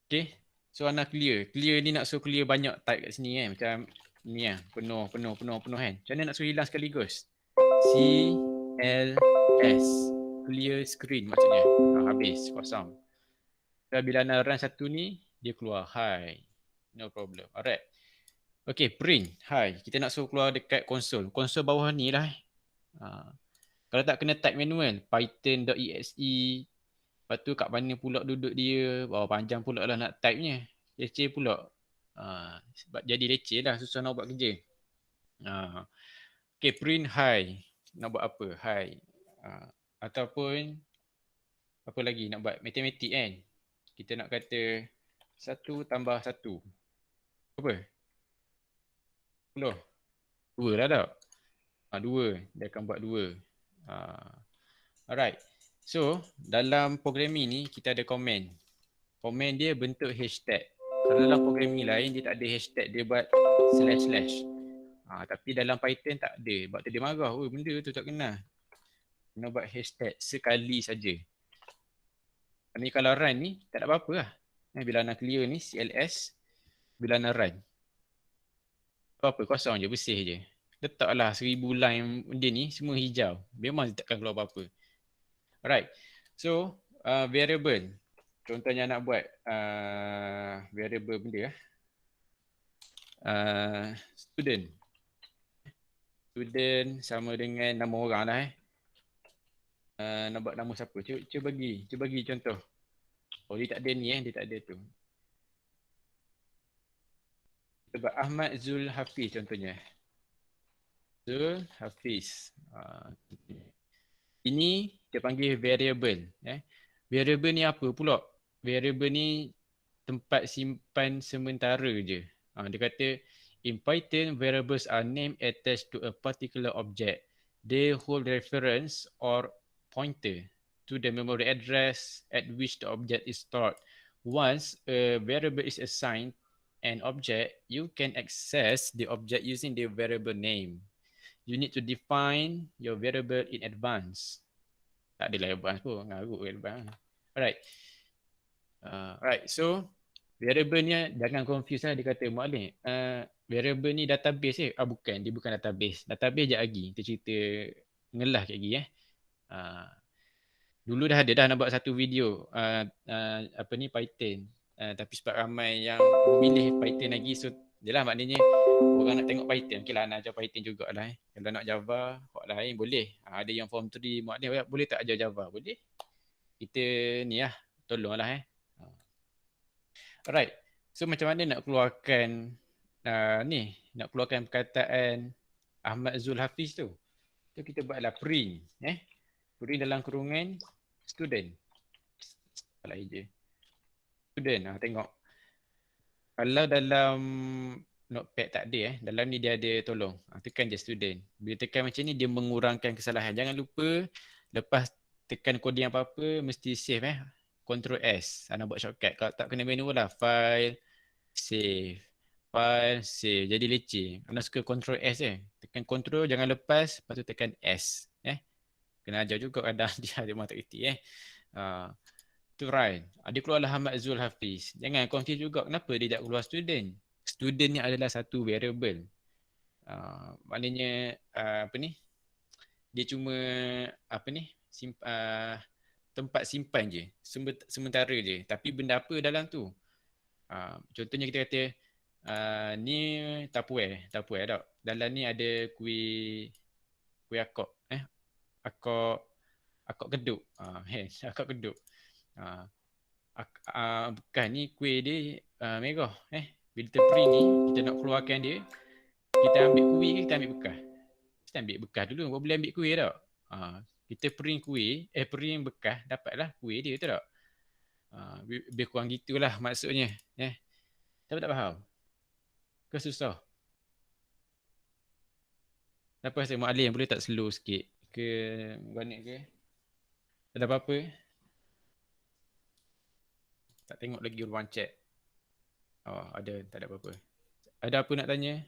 Okay. So Ana clear. Clear ni nak suruh clear banyak type kat sini Macam ni penuh kan. Macam mana nak suruh hilang sekaligus? CLS. Clear screen maksudnya. Habis. Kosong. So bila Ana run satu ni, dia keluar high. No problem. Alright. Okay. Print high. Kita nak suruh keluar dekat konsol. Konsol bawah ni lah. Kalau tak kena type manual. Python.exe. Lepas tu kat mana pula duduk dia. Panjang pula lah nak type-nya. Leceh pula. Sebab jadi leceh lah. Susah nak buat kerja. Okay, print high. Nak buat apa? High. Ataupun apa lagi nak buat? Matematik kan? Kita nak kata 1 tambah 1. Apa? 10. Dua lah tak? Dua. Dia akan buat dua. Alright. So, dalam programming ni kita ada komen. Komen dia bentuk hashtag. Kalau dalam programming lain dia tak ada hashtag, dia buat slash. Tapi dalam Python tak ada. Sebab tu dia marah. Oh, benda tu tak kena. Kena buat hashtag sekali saja. Ni kalau run ni tak ada apa-apa lah. Bila nak clear ni CLS, bila nak run. Apa-apa, kosong je, bersih je. Letaklah 1000 line dia ni semua hijau. Memang takkan keluar apa-apa. Alright. So, variable. Contohnya nak buat variable benda student. Student sama dengan nama orang lah nak buat nama siapa? Cuba bagi contoh. Oh, dia tak ada ni dia tak ada tu. Kita buat Ahmad Zul Hafiz contohnya. Zul Hafiz. Ini dia panggil variable. Variable ni apa pula? Variable ni tempat simpan sementara je. Dia kata, in Python, variables are named attached to a particular object. They hold reference or pointer to the memory address at which the object is stored. Once a variable is assigned an object, you can access the object using the variable name. You need to define your variable in advance. Tak adalah advance pun, ngarut advance. Alright. Alright, so variable ni jangan confuse lah. Dia kata, Mu'alim, variable ni database bukan, dia bukan database. Database je lagi, kita cerita ngelah lagi dulu dah ada dah nak buat satu video Python. Tapi sebab ramai yang memilih Python lagi, so jelah maknanya orang nak tengok Python, okey lah nak ajar Python jugalah. Kalau nak Java, hak lain boleh. Ada yang form 3, Mu'alim boleh tak ajar Java? Boleh. Kita ni lah, tolonglah Alright. So macam mana nak keluarkan nak keluarkan perkataan Ahmad Zul Hafiz tu? So kita buatlah print. Print dalam kurungan student. Salah je. Student. Tengok. Kalau dalam notepad tak ada dalam ni dia ada tolong. Tekan je student. Bila tekan macam ni dia mengurangkan kesalahan. Jangan lupa lepas tekan coding apa-apa mesti save Ctrl S. Nak buat shortcut. Kalau tak kena menu lah. File, save. File, save. Jadi leceh. Anda suka Ctrl S Tekan Ctrl, jangan lepas. Lepas tu tekan S. Kena ajar juga kadang dia ada mata kerti tu right. Dia keluarlah Ahmad Zul Hafiz. Jangan confuse juga. Kenapa dia tak keluar student? Student ni adalah satu variable. Maknanya dia cuma tempat simpan je, sementara je. Tapi benda apa dalam tu? Contohnya kita kata ni Tupperware tak. Dalam ni ada kuih akok. Akok keduk. Akok keduk. Bukan ni kuih dia merah. Bila kita print ni, kita nak keluarkan dia, kita ambil kuih ke kita ambil bekas? Kita ambil bekas dulu, boleh ambil kuih tak? Kita print kuih, print bekas, dapatlah kuih dia tu tak? Lebih kurang gitulah maksudnya. Tapi tak faham? Ke susah? Kenapa saya Mu'alim boleh tak slow sikit? Ke banyak ke? Ada apa-apa? Tak tengok lagi ruang chat. Ada, tak ada apa-apa. Ada apa nak tanya?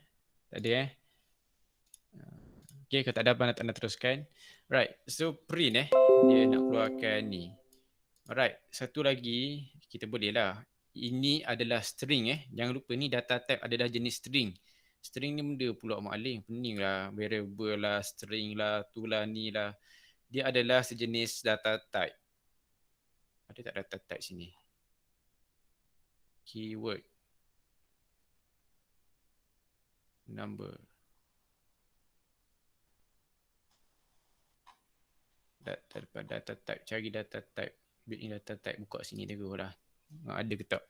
Tak ada Okay, kalau tak ada apa nak teruskan. Right, so print dia nak keluarkan ni. Alright, satu lagi kita boleh lah. Ini adalah string Jangan lupa ni data type adalah jenis string. String ni benda pula Mu'alim. Pening lah, variable lah, string lah, tu lah, ni lah. Dia adalah sejenis data type. Ada tak data type sini? Keyword. Number. Data type. Cari data type. Built-in data type. Buka sini dulu lah. Ada ke tak?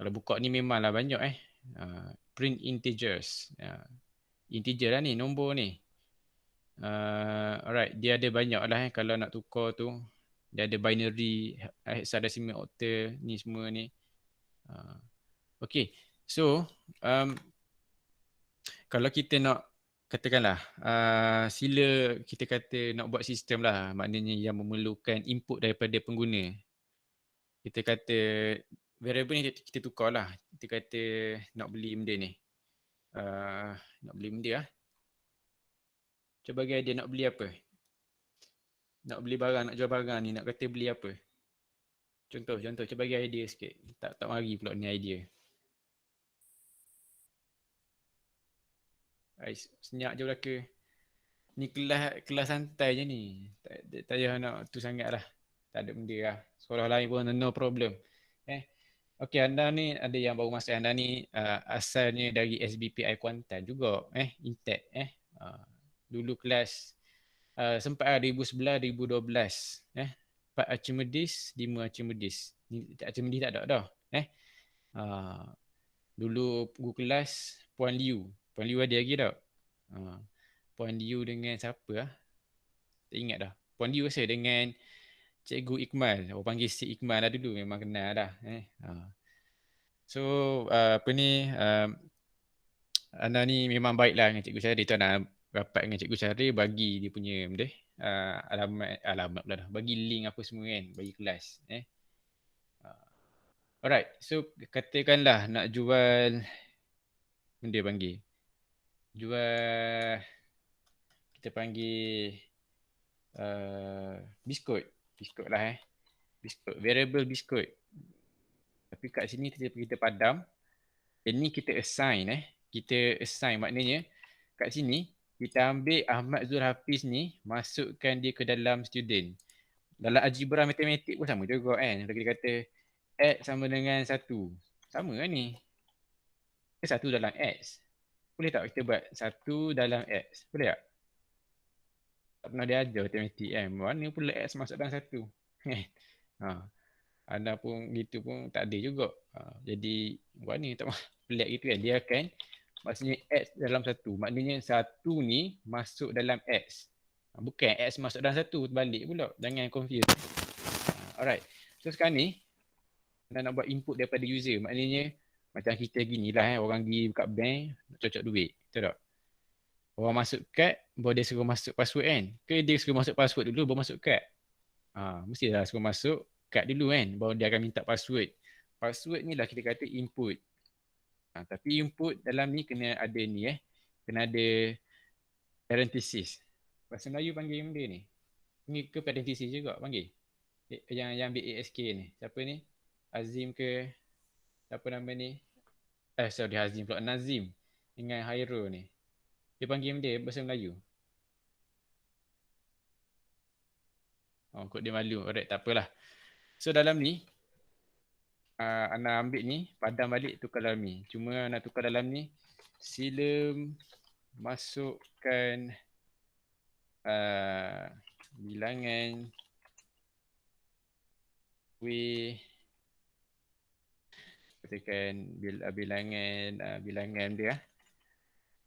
Kalau buka ni memanglah banyak print integers. Integer lah ni, nombor ni. Alright, dia ada banyak lah kalau nak tukar tu. Dia ada binary, hexadecimal octal, ni semua ni. Okay, so kalau kita nak katakanlah sila kita kata nak buat sistem lah, maknanya yang memerlukan input daripada pengguna. Kita kata variable ni kita tukar lah. Kita kata nak beli benda ni. Nak beli benda lah. Cuba bagi idea nak beli apa? Nak beli barang, nak jual barang ni, nak kata beli apa? Contoh, cuba bagi idea sikit. Tak mari pula ni idea. Senyap je belaka. Ni kelas santai je ni. Tak payah nak tu sangat lah. Tak ada benda lah. Sekolah lain pun no problem. Okey, anda ni ada yang baru masuk. Anda ni asalnya dari SBPI Kuantan juga. Intek. Dulu kelas sempat 2011, 2012. 4 Archimedes, 5 Archimedes. Ni Archimedes tak ada dah. Dulu guru kelas Puan Liu. Puan Liu ada lagi tak? Puan Liu dengan siapa lah? Tak ingat dah. Puan Liu rasa dengan Cikgu Iqmal. Orang panggil si Iqmal lah dulu. Memang kenal dah. So apa ni, Ana ni memang baik lah dengan Cikgu Syahri. Tu Ana rapat dengan Cikgu Syahri, bagi dia punya benda, alamat pula dah. Bagi link apa semua kan, bagi kelas. Alright, so katakanlah nak jual benda panggil. Jual, kita panggil biskut. Biskut lah biskut, variable biskut. Tapi kat sini kita padam. Ini kita assign Kita assign maknanya kat sini kita ambil Ahmad Zul Hafiz ni, masukkan dia ke dalam student. Dalam algebra matematik pun sama juga kan. Kalau kita kata X sama dengan 1. Sama kan ni. 1 dalam X. Boleh tak kita buat 1 dalam X? Boleh tak? Tak pernah diajar matematik kan. Mana pula X masuk dalam 1? Anda pun gitu pun tak ada juga. Jadi buat ni tak pelik gitu kan. Dia akan maksudnya X dalam 1. Maknanya 1 ni masuk dalam X. Bukan X masuk dalam 1 terbalik pula. Jangan confuse. Alright. So sekarang ni anda nak buat input daripada user. Maknanya macam kita gini lah orang pergi buka bank nak cocok duit. Betul tak? Orang masuk kad baru dia suruh masuk password kan. Ke dia suruh masuk password dulu baru masuk kad? Mestilah suruh masuk kad dulu kan. Baru dia akan minta password. Password ni lah kita kata input. Tapi input dalam ni kena ada ni kena ada parenthesis. Bahasa Melayu panggil benda ni. Ni ke parenthesis juga panggil. Yang ambil ASK ni. Siapa ni? Azim ke? Siapa nama ni? Sorry, Azim pula. Nazim dengan Hairul ni. Dia panggil benda bahasa Melayu. Kot dia malu. Alright, tak apalah. So dalam ni Ana ambil ni, padam balik, tukar dalam ni. Cuma nak tukar dalam ni, sila masukkan bilangan katakan bilangan dia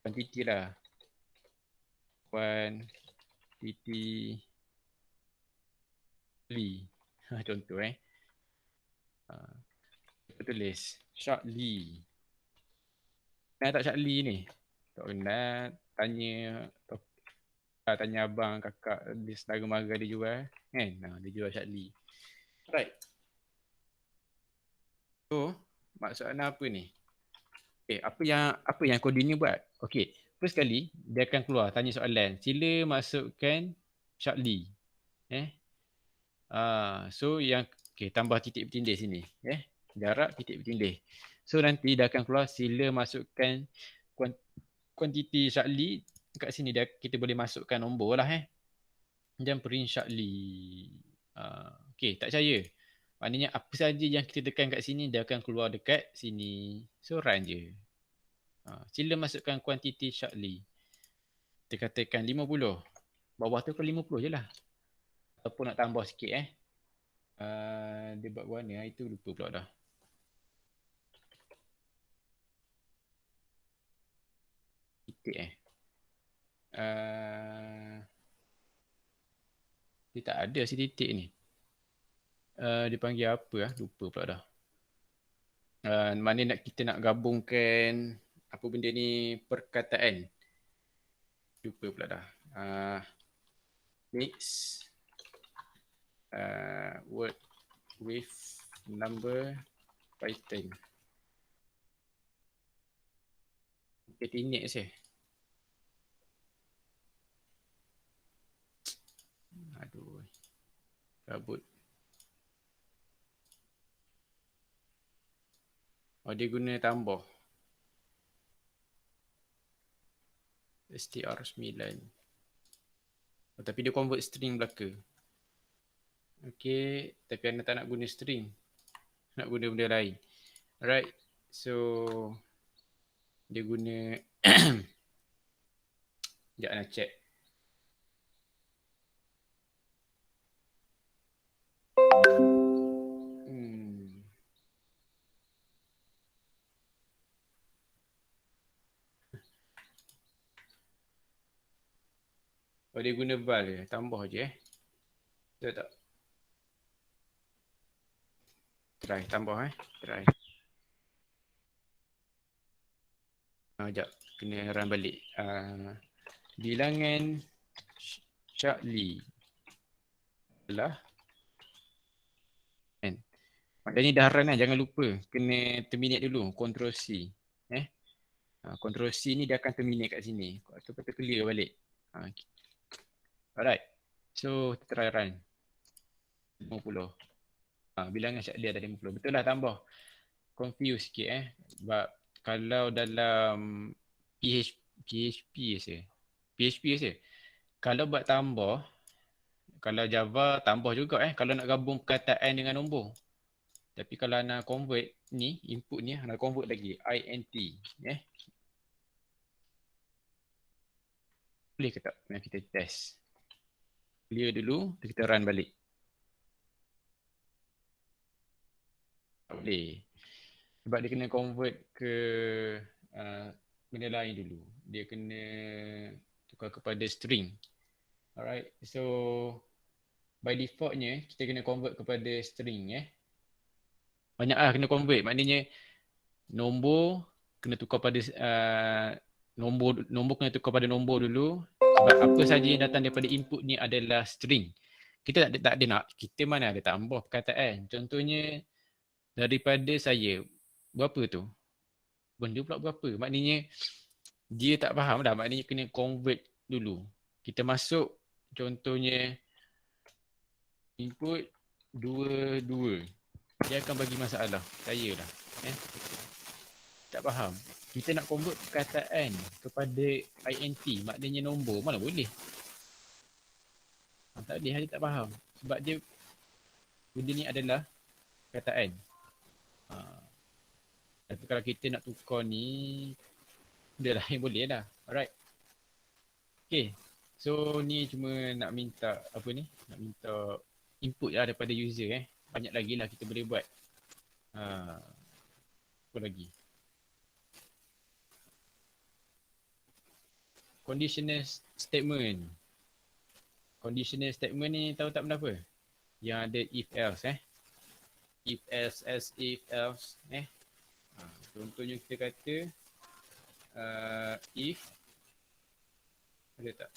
kuantiti lah. Kuantiti contoh tulis Shortly. Kenal tak Shortly ni? Tak kenal, tanya abang, kakak, dia saudara mara dia jual kan? Dia jual Shortly. Right. So maksud Ana apa ni? Apa yang kode ni buat? First kali dia akan keluar tanya soalan. Sila masukkan Shortly. So yang tambah titik bertindih sini. Jarak titik bertindih. So nanti dia akan keluar sila masukkan kuantiti Shortly. Kat sini kita boleh masukkan nombor lah dan print Shortly. Tak percaya. Maknanya apa saja yang kita tekan kat sini dia akan keluar dekat sini. So run je. Sila masukkan kuantiti Shortly. Kita katakan 50. Bawah tu ke 50 je lah. Ataupun nak tambah sikit dia buat warna itu lupa pula dah. Titik dia tak ada si titik ni. Dia panggil apa lupa pula dah. Mana kita nak gabungkan apa benda ni, perkataan. Lupa pula dah. Mix word with number Python. Ketinit je. Aduh. Kabut. Oh, dia guna tambah. str9. Oh, tapi dia convert string belaka. Okay, tapi anda tak nak guna string. Nak guna benda lain. Alright, so dia guna sekejap nak check. Oh, dia guna val je, tambah je Betul tak? Try, tambah try. Sekejap, kena run balik. Bilangan Charlie adalah kan? Maknanya dah run kan, jangan lupa. Kena terminate dulu, Ctrl C. Ctrl C ni dia akan terminate kat sini. Atau kita clear balik. Alright, so kita try run 50. Bilangan Charlie ada 50. Betul lah tambah. Confuse sikit sebab kalau dalam PHP je. Kalau buat tambah, kalau Java tambah juga kalau nak gabung perkataan dengan nombor. Tapi kalau nak convert ni, input ni nak convert lagi int boleh ke tak? Nah, kita test. Clear dulu, kita run balik. Tak boleh. Sebab dia kena convert ke benda lain dulu. Dia kena tukar kepada string. Alright, so by defaultnya kita kena convert kepada string Banyak kena convert. Maknanya nombor kena tukar pada nombor kena tukar pada nombor dulu. Sebab apa saja yang datang daripada input ni adalah string. Kita tak ada nak, kita mana ada tambah perkataan. Contohnya daripada saya, berapa tu? Benda pula berapa? Maknanya dia tak faham dah, maknanya kena convert dulu. Kita masuk contohnya input 22. Dia akan bagi masalah. Saya lah. Tak faham. Kita nak convert perkataan kepada int, maknanya nombor. Mana boleh? Tak boleh, dia tak faham. Sebab dia benda ni adalah perkataan. Tapi kalau kita nak tukar ni, benda lain boleh lah. Alright. Okay. So ni cuma nak minta apa ni? Nak minta input lah daripada user Banyak lagi lah kita boleh buat. Apa lagi? Conditional statement. Conditional statement ni tahu tak benda apa? Yang ada if else If else, if else contohnya kita kata if ada tak?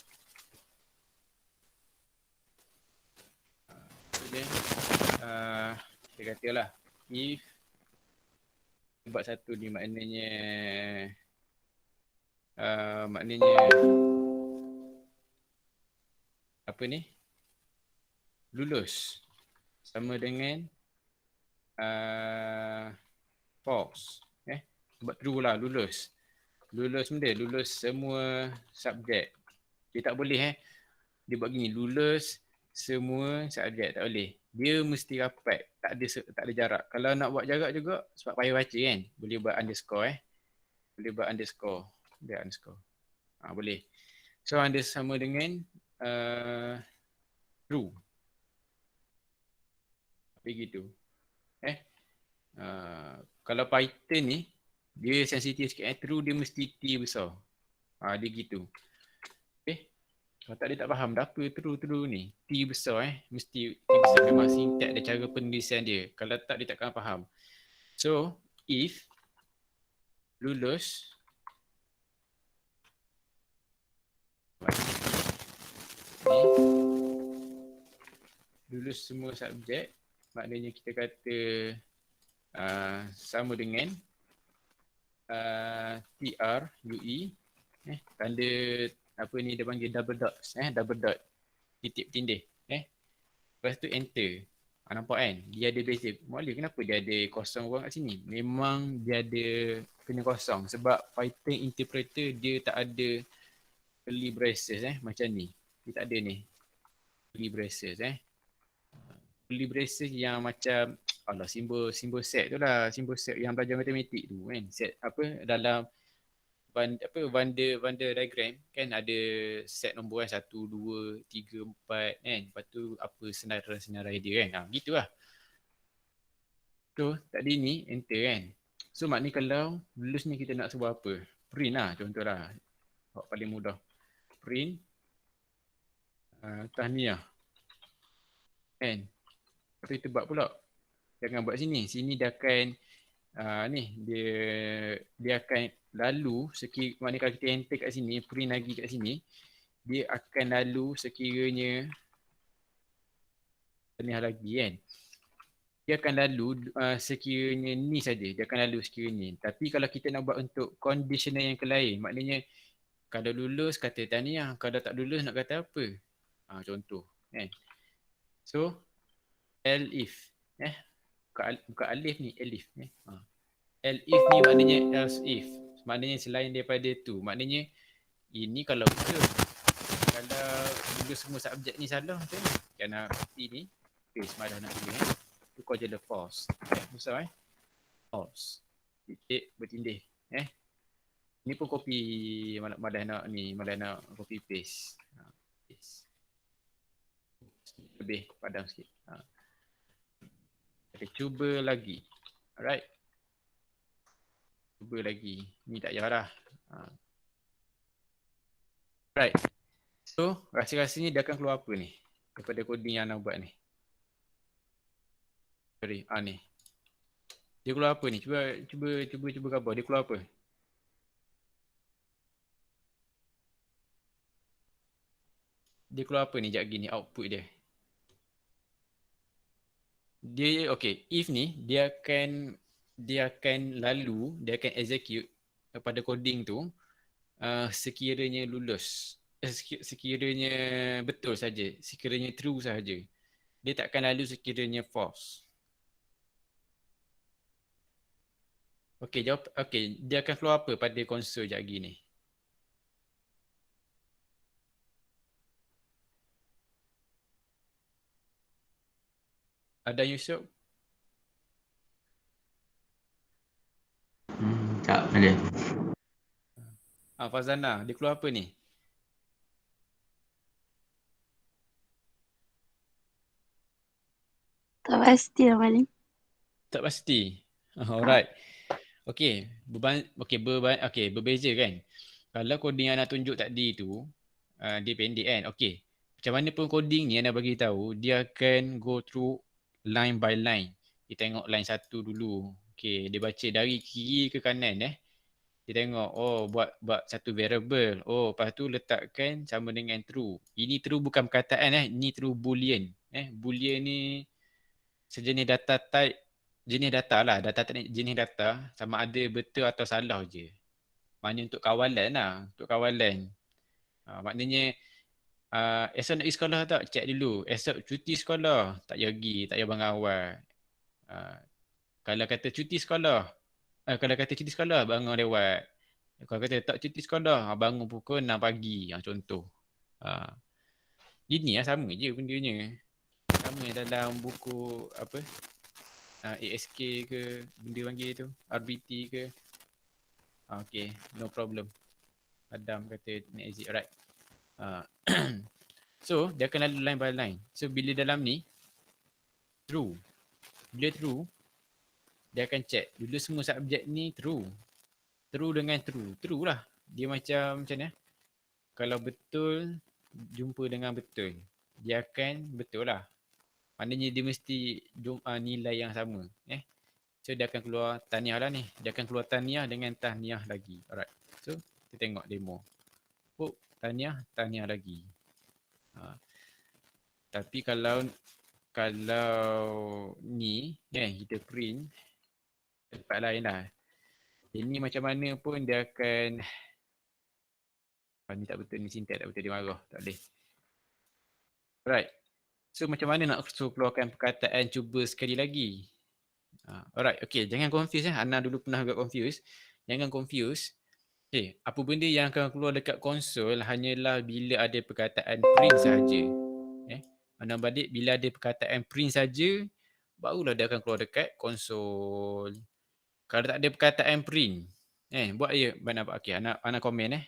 Kita katalah if buat satu ni maknanya apa ni? Lulus sama dengan false. Sebab true lah, lulus. Lulus benda, lulus semua subjek. Dia tak boleh dia buat gini, lulus semua subjek, tak boleh. Dia mesti rapat, tak ada jarak. Kalau nak buat jarak juga, sebab payah baca boleh buat underscore Boleh buat underscore. Dia underscore. Boleh. So sama dengan true. Begitu. Kalau Python ni dia sensitif sikit true dia mesti T besar. Dia gitu. Kalau tak dia tak faham dah apa true ni. T besar mesti T besar, memang sintaks dia, cara penulisan dia. Kalau tak dia takkan faham. So if lulus lulus semua subjek, maknanya kita kata sama dengan TR UE tanda apa ni dia panggil double dots double dot titik tindih lepas tu enter. Nampak kan dia ada beza. Mula kenapa dia ada kosong ruang kat sini? Memang dia ada kena kosong sebab Python interpreter dia tak ada curly braces macam ni. Dia tak ada ni curly braces curly braces yang macam simbol set tu lah, simbol set yang belajar matematik tu kan. Set apa dalam Venn diagram kan ada set nombor kan 1, 2, 3, 4 kan. Lepas tu apa senarai dia kan. Gitulah. Tu tadi ni enter kan. So maknanya kalau lulus ni kita nak sebuah apa? Print lah contohlah. Paling mudah. Print tahniah. Kan. Tapi tebak pula. Jangan buat sini. Sini dia akan dia akan lalu maknanya kalau kita enter kat sini, print lagi kat sini, dia akan lalu sekiranya tahniah lagi kan. Dia akan lalu sekiranya ni saja, dia akan lalu sekiranya. Tapi kalau kita nak buat untuk conditional yang lain, maknanya kalau lulus kata tahniah, kalau tak lulus nak kata apa? Contoh kan. So elif bukan alif ni, elif elif ni maknanya else if. Maknanya selain daripada tu. Maknanya ini kalau betul. Kalau lulus semua subjek ni salah macam ni. Kerana copy ni paste malah nak tulis tukar je le false. Susah false. Titik bertindih Ni pun copy malah nak copy paste. Paste. Lebih padam sikit. Kita cuba lagi. Alright. Cuba lagi. Ni tak payahlah. Right. So, rasa-rasanya dia akan keluar apa ni? Daripada coding yang nak buat ni. Sorry, ni. Dia keluar apa ni? Cuba khabar. Dia keluar apa? Dia keluar apa ni? Sekejap gini output dia. Dia okay, if ni dia akan lalu, dia akan execute pada coding tu sekiranya lulus. Sekiranya betul saja, sekiranya true saja. Dia takkan lalu sekiranya false. Okey, jawab. Okey, dia akan keluar apa pada console sekejap lagi ni? Ada Yusof? Tak ada. Fazana, dia keluar apa ni? Tak pasti lah Malim. Tak pasti. Alright. Okey, berbeza kan? Kalau coding yang nak tunjuk tadi tu, dia pendek kan? Okey. Macam mana pun coding ni yang nak bagi tahu, dia akan go through line by line. Dia tengok line satu dulu. Okey, dia baca dari kiri ke kanan Dia tengok, buat satu variable. Lepas tu letakkan sama dengan true. Ini true bukan perkataan ini true boolean. Boolean ni sejenis data type, jenis data lah, jenis data sama ada betul atau salah je. Maknanya untuk kawalan lah, untuk kawalan. Maknanya esok nak pergi sekolah tak? Check dulu. Esok cuti sekolah, tak payah bangun awal. Kalau kata cuti sekolah, bangun lewat. Kalau kata tak cuti sekolah, bangun pukul 6 pagi. Contoh. Ini sama je bendanya. Sama dalam buku apa? ASK ke, benda panggil tu, RBT ke. Okay, no problem. Adam kata nak exit, alright. So, dia akan lalu line by line. So, bila dalam ni, true. Bila true, dia akan check. Dulu semua subjek ni true. True dengan true. True lah. Dia macam ni. Kalau betul, jumpa dengan betul. Dia akan betul lah. Maknanya dia mesti nilai yang sama. So, dia akan keluar tahniah lah ni. Dia akan keluar tahniah dengan tahniah lagi. Alright. So, kita tengok demo. Tahniah lagi. Tapi kalau kalau ni kita print tempat lain lah. Ini macam mana pun dia akan ni tak betul, ni syntax tak betul, dia marah. Tak boleh. Alright. So macam mana nak suruh keluarkan perkataan cuba sekali lagi? Alright, okay. Jangan confuse Ana dulu pernah agak confuse. Jangan confuse. Okay, apa benda yang akan keluar dekat konsol hanyalah bila ada perkataan print sahaja. Ana balik bila ada perkataan print saja, barulah dia akan keluar dekat konsol. Kalau tak ada perkataan print, buat je. Okay, Ana komen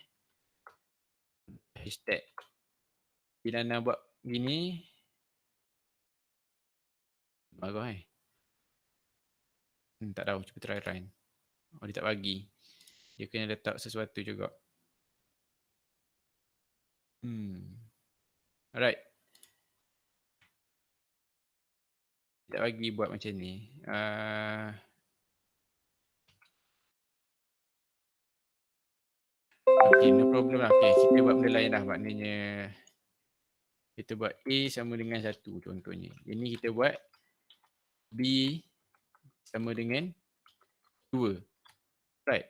hashtag. Bila Ana buat gini, marah tak tahu, cuba try run. Dia tak bagi. Dia kena letak sesuatu juga. Alright. Dia tak bagi buat macam ni. Okay, no problem lah. Okay, kita buat benda lain lah. Maknanya kita buat A sama dengan 1 contohnya. Ini kita buat B sama dengan 2. Right.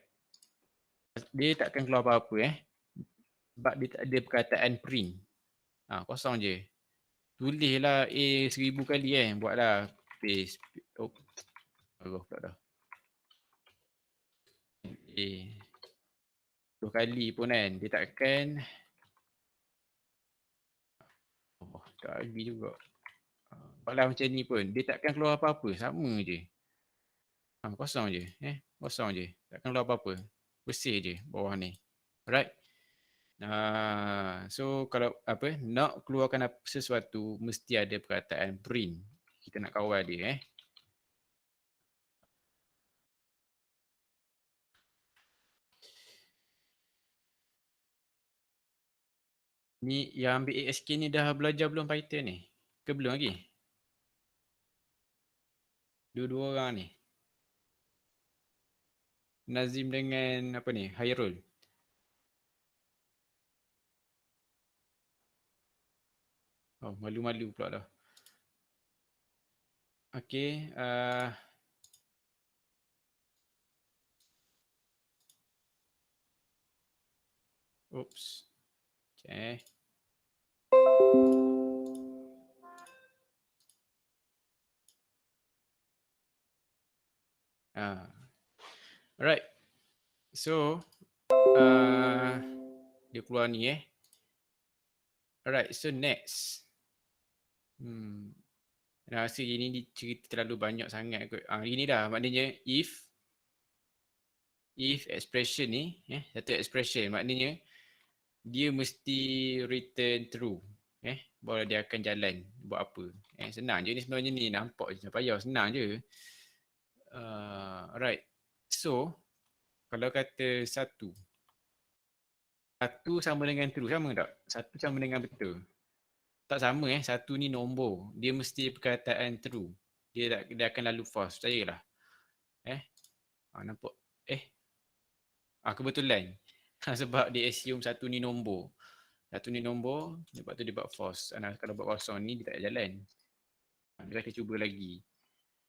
Dia takkan keluar apa-apa sebab dia tak ada perkataan print. Kosong je. Tulislah A 1000 kali buatlah paste. Bagus pula dah. A 2 kali pun dia takkan tak lagi juga. Buatlah macam ni pun. Dia takkan keluar apa-apa. Sama je. Kosong je. Kosong je. Takkan keluar apa-apa. Bersih je bawah ni. Alright. So kalau nak keluarkan sesuatu mesti ada perkataan print. Kita nak kawal dia Ni yang ambil ASK ni dah belajar belum Python ni? Ke belum lagi? Dua-dua orang ni. Nazim dengan Hairul. Malu-malu pula dah. Okay. Oops. Okay. Alright. So dia keluar ni Alright, so next. Rasa ini cerita terlalu banyak sangat kot. Ini dah maknanya if expression ni satu expression maknanya dia mesti return true. Baru dia akan jalan buat apa. Senang je ni sebenarnya ni, nampak je, payah, senang je. Alright. So kalau kata satu sama dengan true, sama tak? Satu sama dengan betul. Tak sama satu ni nombor. Dia mesti perkataan true. Dia akan lalu false. Percayalah. Nampak? Kebetulan. Sebab dia assume satu ni nombor. Satu ni nombor, lepas tu dia buat false. Kalau buat kosong ni, dia tak jalan. Dia kata cuba lagi.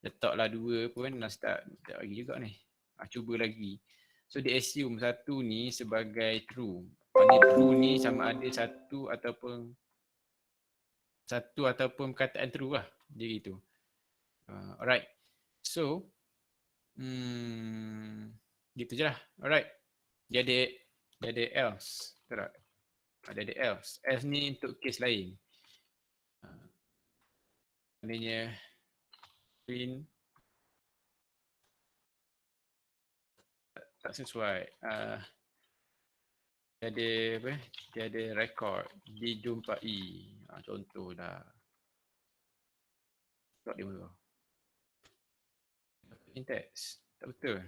Letaklah 2 pun, tak lagi juga ni. Cuba lagi. So dia assume satu ni sebagai true. True ni sama ada satu ataupun perkataan true lah. Dia gitu. Alright. So, gitu je lah. Alright. Dia ada else. Tak? Ada else. Else ni untuk case lain. Maknanya print tak sesuai. Dia ada record dijumpai. Contoh dah. Tak dia marah. Syntax. Tak betul.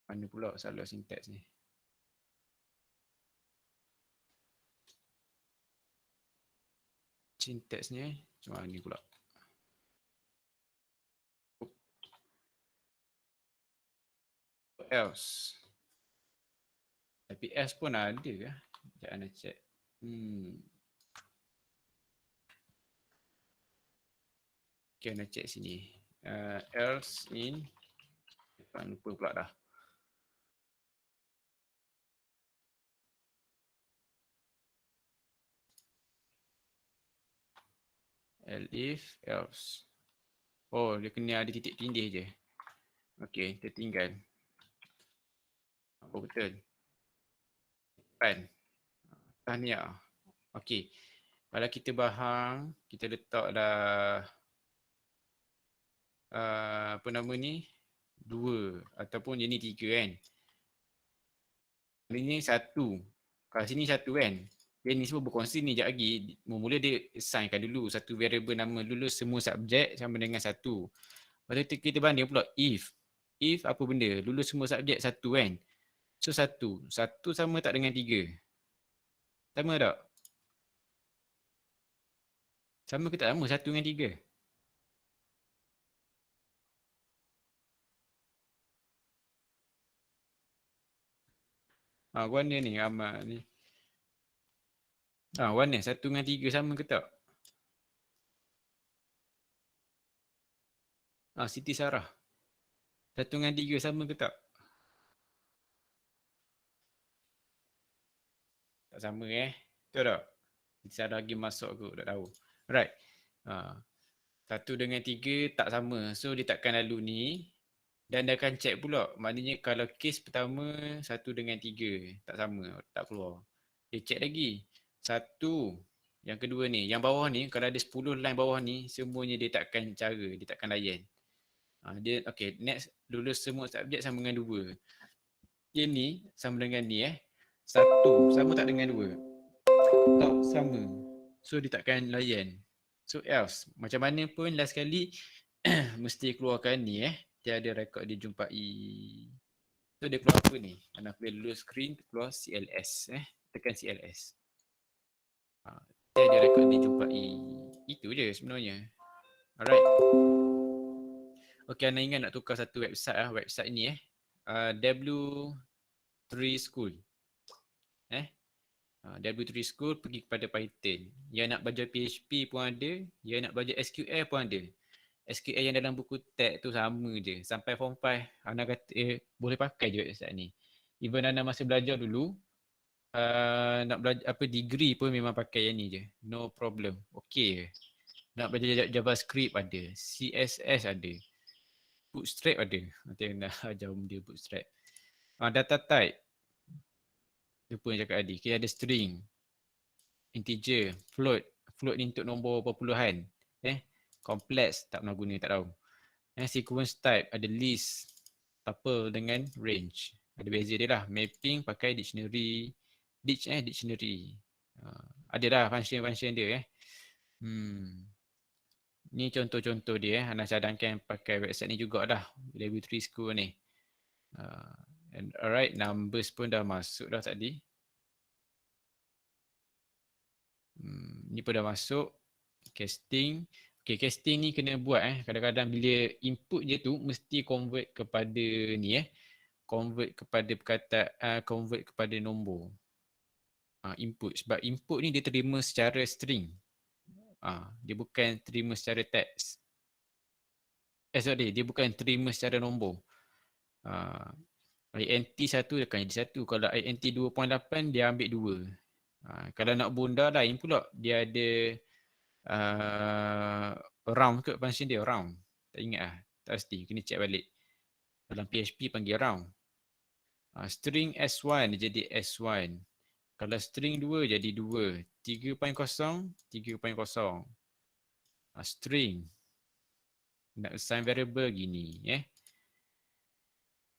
Mana pula salah syntax ni? Syntax ni macam mana pula? Else. Tapi else pun ada ke? Sekejap Ana check. Okay, nak check sini. Else in, lupa pula dah. If, else. Oh, dia kena ada titik tindih je. Okay, tertinggal. Oh, betul. Kan? Tahniah. Okay. Kalau kita bahang, kita letaklah apa nama ni? 2 ataupun yang ni 3 kan. Ini 1. Kalau sini 1 kan. Dia ni semua berkongsi ni sekejap lagi. Mula dia assignkan dulu satu variable nama dulu semua subjek sama dengan 1. Lepas tu kita banding pula if. If apa benda? Dulu semua subjek 1 kan. So 1. 1 sama tak dengan 3? Sama tak? Sama ke tak sama 1 dengan 3? Warna ni amat ni. Warna 1 dengan 3 sama ke tak? Siti Sarah. 1 dengan 3 sama ke tak? Tak sama Betul tak? Siti Sarah lagi masuk ke tak tahu. Right. 1 dengan 3 tak sama. So dia takkan lalu ni. Dan dia akan check pula. Maknanya kalau kes pertama 1 dengan 3 tak sama. Tak keluar. Dia check lagi. 1. Yang kedua ni. Yang bawah ni. Kalau ada 10 line bawah ni. Semuanya dia takkan cara. Dia takkan layan. Dia okay. Next. Lulus semua subjek sama dengan 2. Yang ni sama dengan ni 1. Sama tak dengan 2? Tak sama. So dia takkan layan. So else. Macam mana pun last kali. Mesti keluarkan ni tiada rekod dijumpai. So dia keluar apa ni? Anak boleh lulus screen keluar CLS tekan CLS. Tiada rekod dijumpai. Itu je sebenarnya. Alright. Okay, anda ingat nak tukar satu website website ni W3 School. W3 School pergi kepada Python. Yang nak belajar PHP pun ada, yang nak belajar SQL pun ada. SQL yang dalam buku tag tu sama je. Sampai form 5, anda kata boleh pakai je website ni. Even anda masih belajar dulu, nak belajar degree pun memang pakai yang ni je. No problem. Okay. Nak belajar JavaScript ada, CSS ada, Bootstrap ada. Nanti nak ajar dia Bootstrap. Data type. Lupa yang cakap tadi. Kita ada string, integer, float. Float ni untuk nombor perpuluhan. Complex tak pernah guna, tak tahu. Sequence type ada list, tuple dengan range. Ada beza dia lah. Mapping pakai dictionary. Dictionary. Ada dah function dia Ni contoh-contoh dia Anda cadangkan pakai website ni jugalah. W3 School ni. Alright, numbers pun dah masuk dah tadi. Ni pun dah masuk. Casting. Okay, casting ni kena buat kadang-kadang bila input je tu mesti convert kepada ni convert kepada perkataan, convert kepada nombor. Input. Sebab input ni dia terima secara string. Dia bukan terima secara teks. Sorry, dia bukan terima secara nombor. INT 1 akan jadi 1. Kalau INT 2.8 dia ambil 2. Kalau nak bunda lain pula, dia ada round ke function dia, round. Tak ingat lah, tak pasti, kena check balik. Dalam PHP panggil round. String S1 dia jadi S1. Kalau string 2 jadi 2. 3.0, 3.0. String. Nak assign variable gini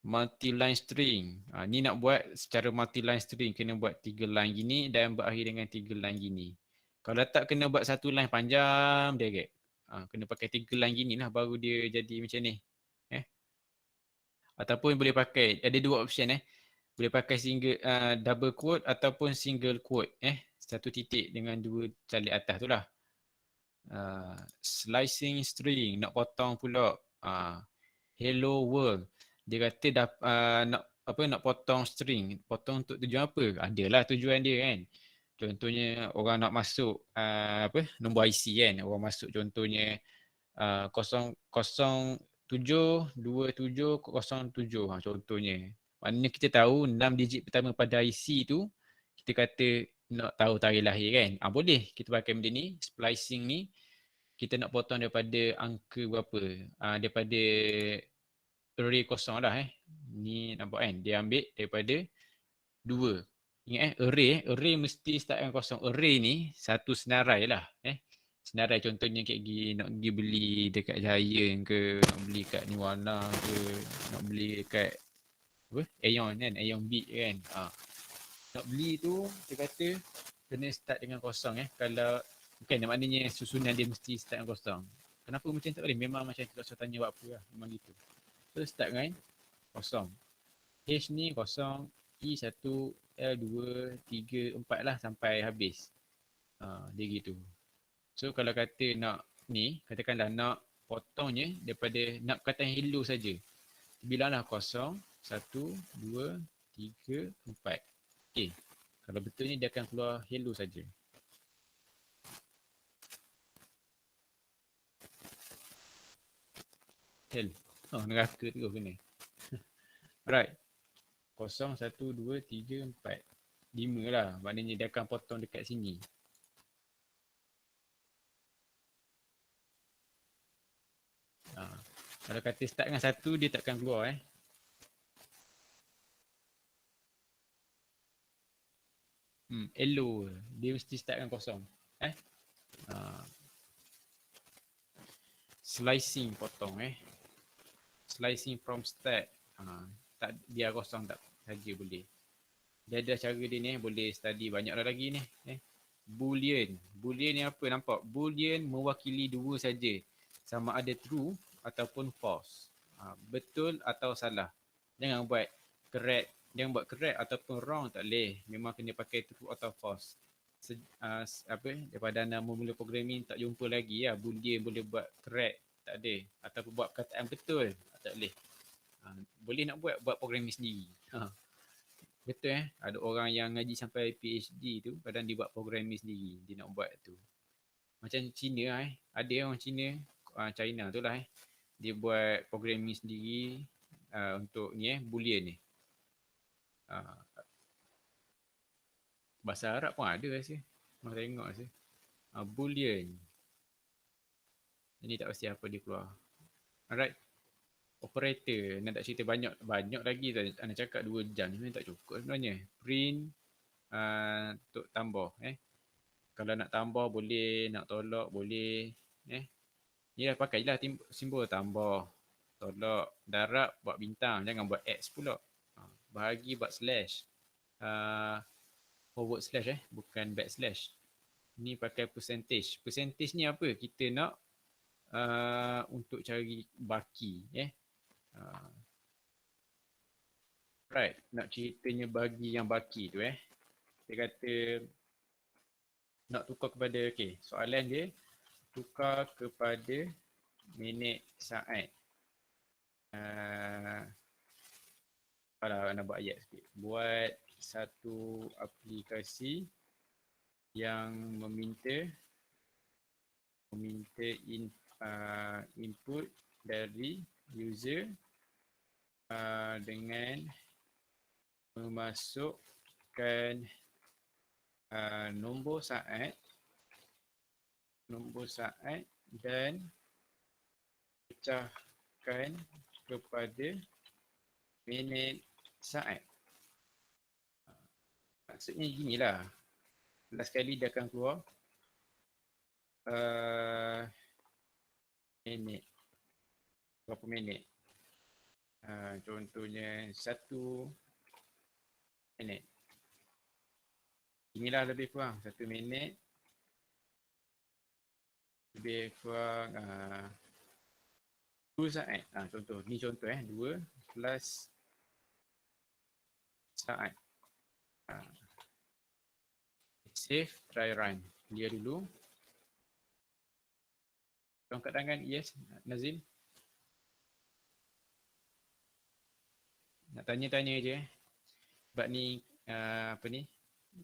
multi-line string. Ni nak buat secara multi-line string kena buat 3 line gini dan berakhir dengan 3 line gini. Kalau tak kena buat 1 line panjang dia agak. Kena pakai 3 line gini lah baru dia jadi macam ni. Ataupun boleh pakai, ada 2 option Boleh pakai single double quote ataupun single quote satu titik dengan 2 calik atas tu lah. Slicing string, nak potong pula. Hello world. Dia kata nak potong string. Potong untuk tujuan apa? Adalah tujuan dia kan. Contohnya orang nak masuk nombor IC kan. Orang masuk contohnya 00272707. Contohnya. Maknanya kita tahu 6 digit pertama pada IC tu, kita kata nak tahu tarikh lahir kan. Boleh kita pakai benda ni, splicing ni. Kita nak potong daripada angka berapa? Daripada array kosong lah Ni nampak kan, dia ambil daripada 2. Ingat array mesti start dengan kosong. Array ni satu senarai lah Senarai contohnya kayak gini, nak pergi beli dekat Giant ke, nak beli kat Nirvana ke, nak beli dekat Aeon kan, Aeon Beat kan. Nak beli tu, kita kata kena start dengan kosong Kalau bukan maknanya susunan dia mesti start dengan kosong. Kenapa macam tak boleh? Memang macam tu, tak usah tanya buat apa lah. Memang gitu. So start dengan kosong. H ni kosong, E1, L2, 3, 4 lah sampai habis. Dia gitu. So kalau kata nak ni, katakanlah nak potongnya daripada nak perkataan hello saja. Bilanglah kosong, 1, 2, 3, 4. Okay. Kalau betul ni dia akan keluar hello saja. Hell. Neraka tu kena. Right. 0, 1, 2, 3, 4. 5 lah. Maknanya dia akan potong dekat sini. Kalau kata start dengan 1, dia takkan keluar Hello. Dia mesti start dengan kosong. Slicing potong Slicing from start. Tak biar kosong tak saja boleh. Dia ada cara dia ni, boleh study banyak lagi ni. Boolean. Boolean ni apa? Nampak? Boolean mewakili dua saja. Sama ada true ataupun false. Betul atau salah. Jangan buat correct. Jangan buat correct ataupun wrong, tak boleh. Memang kena pakai true atau false. Daripada anda mula programming tak jumpa lagi Boolean boleh buat correct, tak ada. Ataupun buat perkataan betul, tak boleh. Boleh nak buat programming sendiri. Betul ada orang yang ngaji sampai PhD tu, kadang dia buat programming sendiri, dia nak buat tu. Macam Cina ada orang Cina, China tu lah dia buat programming sendiri untuk ni Boolean ni. Bahasa Arab pun ada rasa. Nak tengok rasa. Boolean. Ini tak pasti apa dia keluar. Alright. Operator. Nak tak cerita banyak lagi tadi. Anda cakap 2 jam. Sebenarnya tak cukup sebenarnya. Print. Untuk tambah. Kalau nak tambah boleh. Nak tolak boleh. Ni dah pakai lah simbol tambah. Tolak. Darab buat bintang. Jangan buat X pula. Bahagi buat slash. Forward slash bukan backslash. Ni pakai percentage. Percentage ni apa? Kita nak untuk cari baki right, nak ceritanya bagi yang baki tu kita kata nak tukar kepada soalan dia tukar kepada minit saat. Kalau nak buat ayat sikit, buat satu aplikasi yang meminta input dari user dengan memasukkan nombor saat dan pecahkan kepada minit saat. Maksudnya ginilah. Last kali dia akan keluar minit. Berapa minit? Contohnya 1 minit. Inilah lebih kurang 1 minit. Lebih kurang 2 saat. Contoh. Ni contoh 2 plus saat. Save, try run. Dia dulu. Angkat tangan, yes, Nazim. Nak tanya-tanya je. Sebab ni,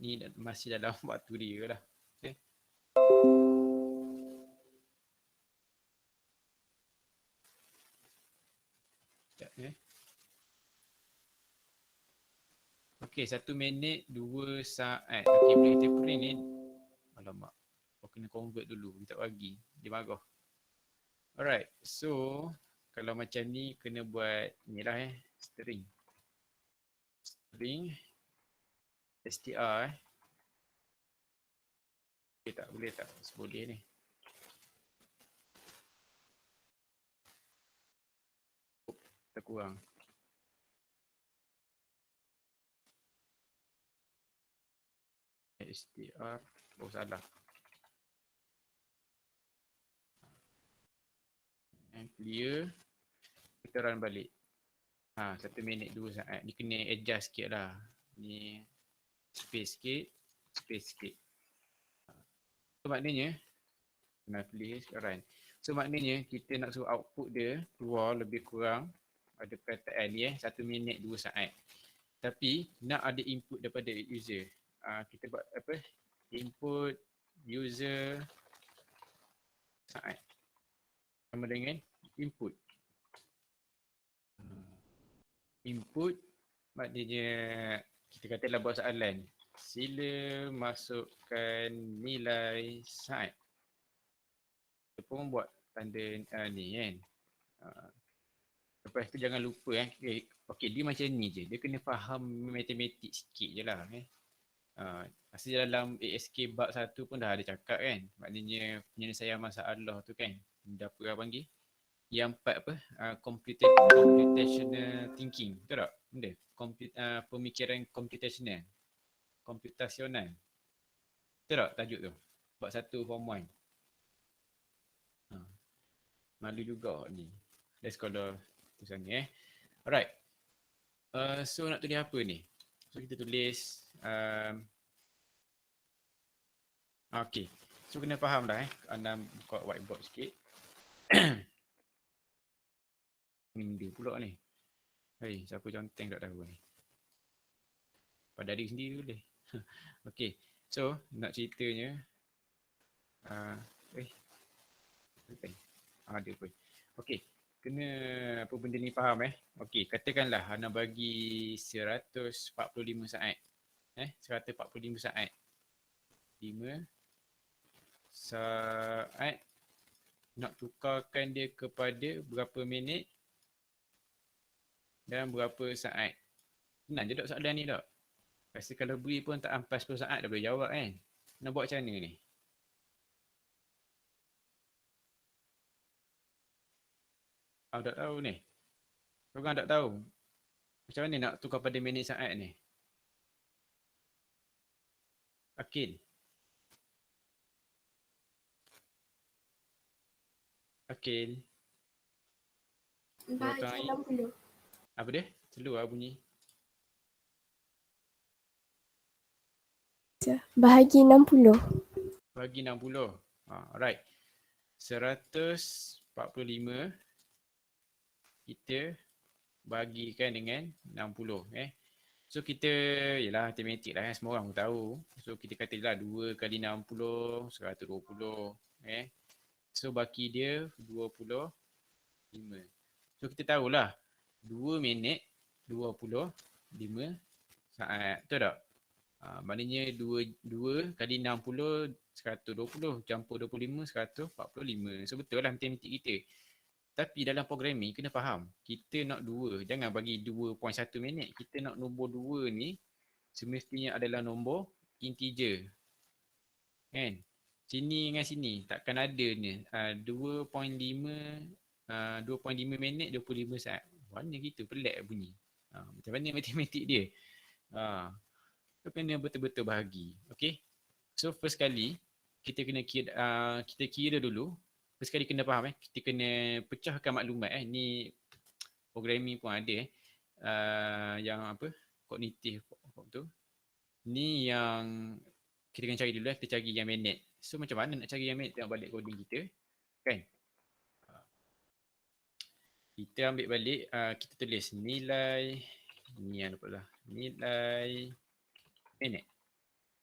ni masih dalam waktu dia lah. Okay. Okey, 1 minit 2 saat. Okey, boleh kita print ni. Alamak. Kau kena convert dulu. Dia tak bagi. Dia marah. Alright. So, kalau macam ni kena buat ni lah string. String str Boleh tak? Boleh tak? Boleh ni. Tak kurang. str. Oh, salah. Clear. Kita run balik. 1 minit 2 saat. Ni kena adjust sikit lah. Ni space sikit. Space sikit. So maknanya kena pilih run. So maknanya kita nak suruh output dia keluar lebih kurang ada perkataan ni 1 minit 2 saat. Tapi nak ada input daripada user. Kita buat apa? Input user saat. Sama dengan input. Input maknanya kita katalah buat soalan. Sila masukkan nilai saat. Kita pun buat tanda ni kan. Lepas tu jangan lupa okay, dia macam ni je. Dia kena faham matematik sikit je lah Masa dalam ASK bab 1 pun dah ada cakap kan. Maknanya penyelesaian masalah tu kan. Apa orang panggil? Yang 4 apa? Computational thinking. Betul tak? Benda? Pemikiran computational. Computasional. Betul tak tajuk tu? Bab 1 form 1. Malu juga ni. Let's call tulisan ni Alright. So nak tulis apa ni? So kita tulis okay. So kena faham dah Anda buka whiteboard sikit. Benda pula ni. Hei, siapa conteng tak tahu ni. Pada diri sendiri boleh. Okay. So nak ceritanya ada pun. Okay. Kena apa benda ni faham Okey, katakanlah Hana bagi 145 saat. 145 saat. 5 saat nak tukarkan dia kepada berapa minit dan berapa saat. Senang je tak soalan ni tak? Rasa kalau beri pun tak sampai 10 saat dah boleh jawab kan. Nak buat macam mana ni? Tak tahu ni. Korang tak tahu. Macam mana nak tukar pada minit saat ni? Akil. Akil. Bahagi 60. Apa dia? Telur lah bunyi. Bahagi 60. Bahagi 60. Alright. 145 kita bagikan dengan 60 So kita yalah matematik lah semua orang pun tahu. So kita katalah 2 kali 60 120 So baki dia 25. So kita tahulah 2 minit 25 saat. Betul tak? Maknanya 2 kali 60 120 campur 25 145. So betul lah matematik kita. Tapi dalam programming kena faham. Kita nak 2. Jangan bagi 2.1 minit. Kita nak nombor 2 ni semestinya adalah nombor integer. Kan? Sini dengan sini takkan ada ni 2.5 minit 25 saat. Mana gitu pelik bunyi. Macam mana matematik dia? So kena betul-betul bahagi. Okay. So first kali kita kena kira dulu. First kali kena faham kita kena pecahkan maklumat Ni programming pun ada yang apa? Kognitif tu. Ni yang kita kena cari dulu kita cari yang minit. So macam mana nak cari yang minit? Tengok balik coding kita. Kan? Kita ambil balik, kita tulis nilai ni yang lupa lah. Nilai minit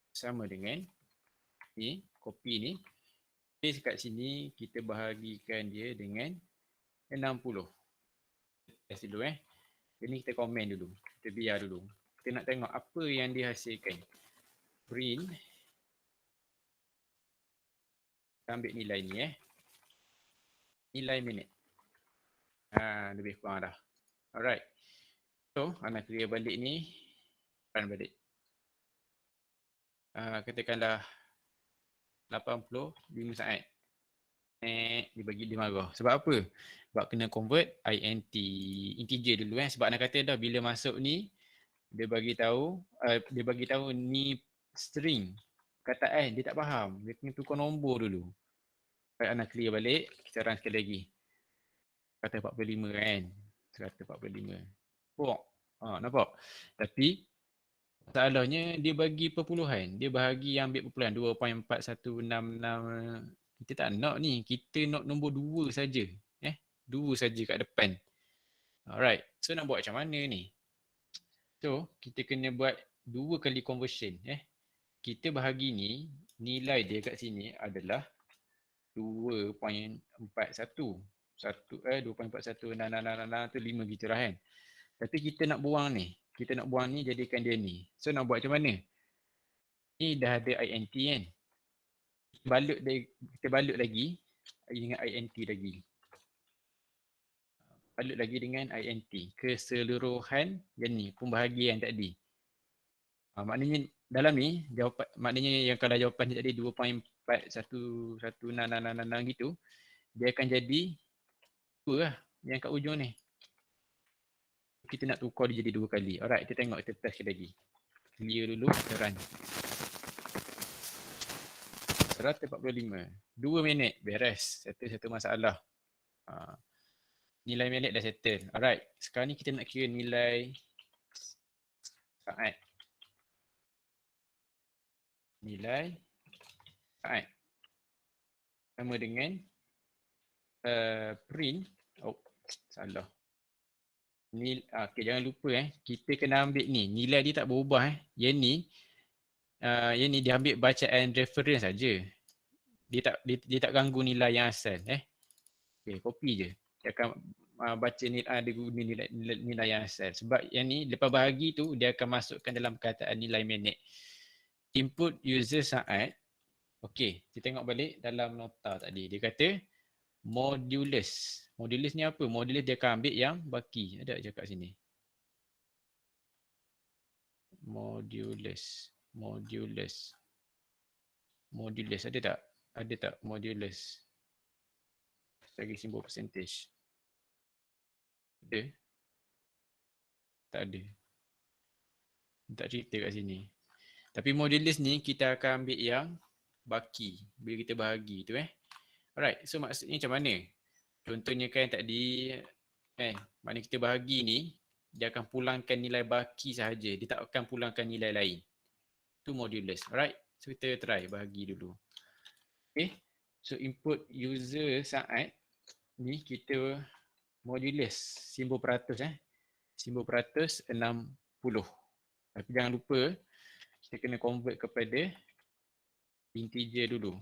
sama dengan ni, copy ni. Paste kat sini, kita bahagikan dia dengan 60. Test dulu Ini kita komen dulu. Kita biar dulu. Kita kita nak tengok apa yang dihasilkan. Print. Kita ambil nilai ni Nilai minit. Lebih kurang dah. Alright. So, Ana clear balik ni. Run balik. Katakanlah 85 saat. Dia bagi dia marah. Sebab apa? Sebab kena convert int integer dulu sebab nak kata dah bila masuk ni dia bagi tahu ni string kataan dia tak faham. Dia kena tukar nombor dulu. Baik, Ana clear balik. Kita run sekali lagi. 145 kan. 145. Nampak? Tapi masalahnya dia bagi perpuluhan. Dia bahagi yang ambil perpuluhan 2.4166. Kita tak nak ni. Kita nak nombor 2 saja. 2 saja kat depan. Alright. So nak buat macam mana ni? So kita kena buat 2 kali conversion. Kita bahagi ni, nilai dia kat sini adalah 2.41. 2.41 tu 5 gitu lah kan. Tapi kita nak buang ni. Jadikan dia ni. So nak buat macam mana? Ni dah ada int kan. Kita balut lagi dengan int lagi. Balut lagi dengan int. Keseluruhan yang ni, pembahagian tadi. Maknanya dalam ni, maknanya yang kalau jawapan dia tadi 2.411666 gitu, dia akan jadi 2 lah yang kat ujung ni. Kita nak tukar dia jadi 2 kali. Alright, kita tengok, kita test lagi. Clear dulu, kita run. 145. 2 minit, beres. Satu masalah. Nilai minit dah settle. Alright, sekarang ni kita nak kira nilai saat. Nilai saat. Sama dengan print. Salah. Okay, jangan lupa kita kena ambil ni. Nilai dia tak berubah Yang ni dia ambil bacaan reference saja. Dia tak ganggu nilai yang asal Okay, copy je. Dia akan baca dia guna nilai yang asal. Sebab yang ni lepas bahagi tu dia akan masukkan dalam perkataan nilai minit. Input user saat. Okay, kita tengok balik dalam nota tadi. Dia kata modulus. Modulus ni apa? Modulus dia akan ambil yang baki. Ada je kat sini. Modulus. Ada tak? Ada tak modulus? Lagi simbol percentage. Ada? Tak ada. Tak cerita kat sini. Tapi modulus ni kita akan ambil yang baki. Bila kita bahagi tu Alright, so maksudnya macam mana? Contohnya kan tadi, maknanya kita bahagi ni, dia akan pulangkan nilai baki sahaja. Dia tak akan pulangkan nilai lain. Itu modulus. Alright, so kita try bahagi dulu. Okay, so input user saat ni kita modulus simbol peratus simbol peratus 60. Tapi jangan lupa kita kena convert kepada integer dulu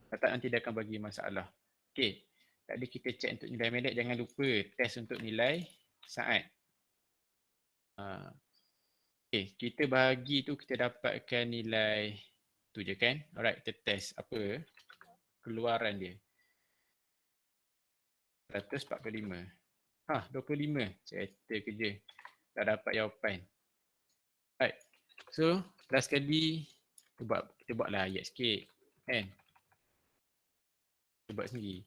tak nanti dia akan bagi masalah. Okay, tadi kita check untuk nilai minit, jangan lupa test untuk nilai saat. Okay, kita bahagi tu kita dapatkan nilai tu je kan. Alright, kita test apa keluaran dia. 145. 25. Settle kerja. Tak dapat jawapan. Alright. So, last kali kita buatlah ayat sikit kan. Kita buat sendiri.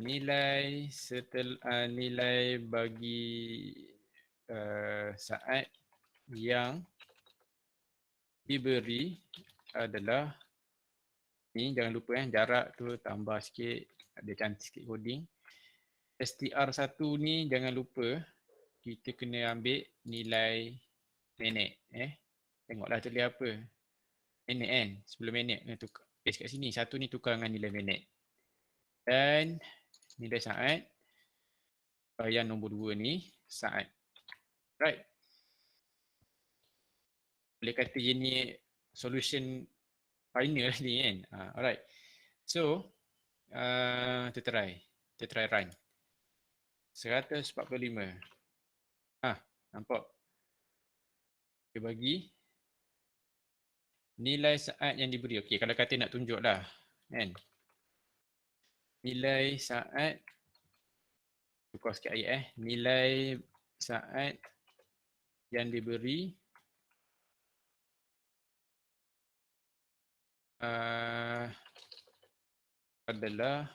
Nilai bagi saat yang diberi adalah ni, jangan lupa jarak tu tambah sikit, ada cantik sikit coding. STR1 ni jangan lupa kita kena ambil nilai minit tengoklah tulis apa minit kan, sebelum minit kena tukar paste kat sini, satu ni tukar dengan nilai minit dan nilai saat yang nombor 2 ni saat. Right, boleh kata ini solution final ni kan. Alright, so kita try run. 145. Nampak? Dia bagi nilai saat yang diberi. Okey, kalau kata nak tunjuk lah. Kan? Nilai saat, tukar sikit ayat nilai saat yang diberi adalah,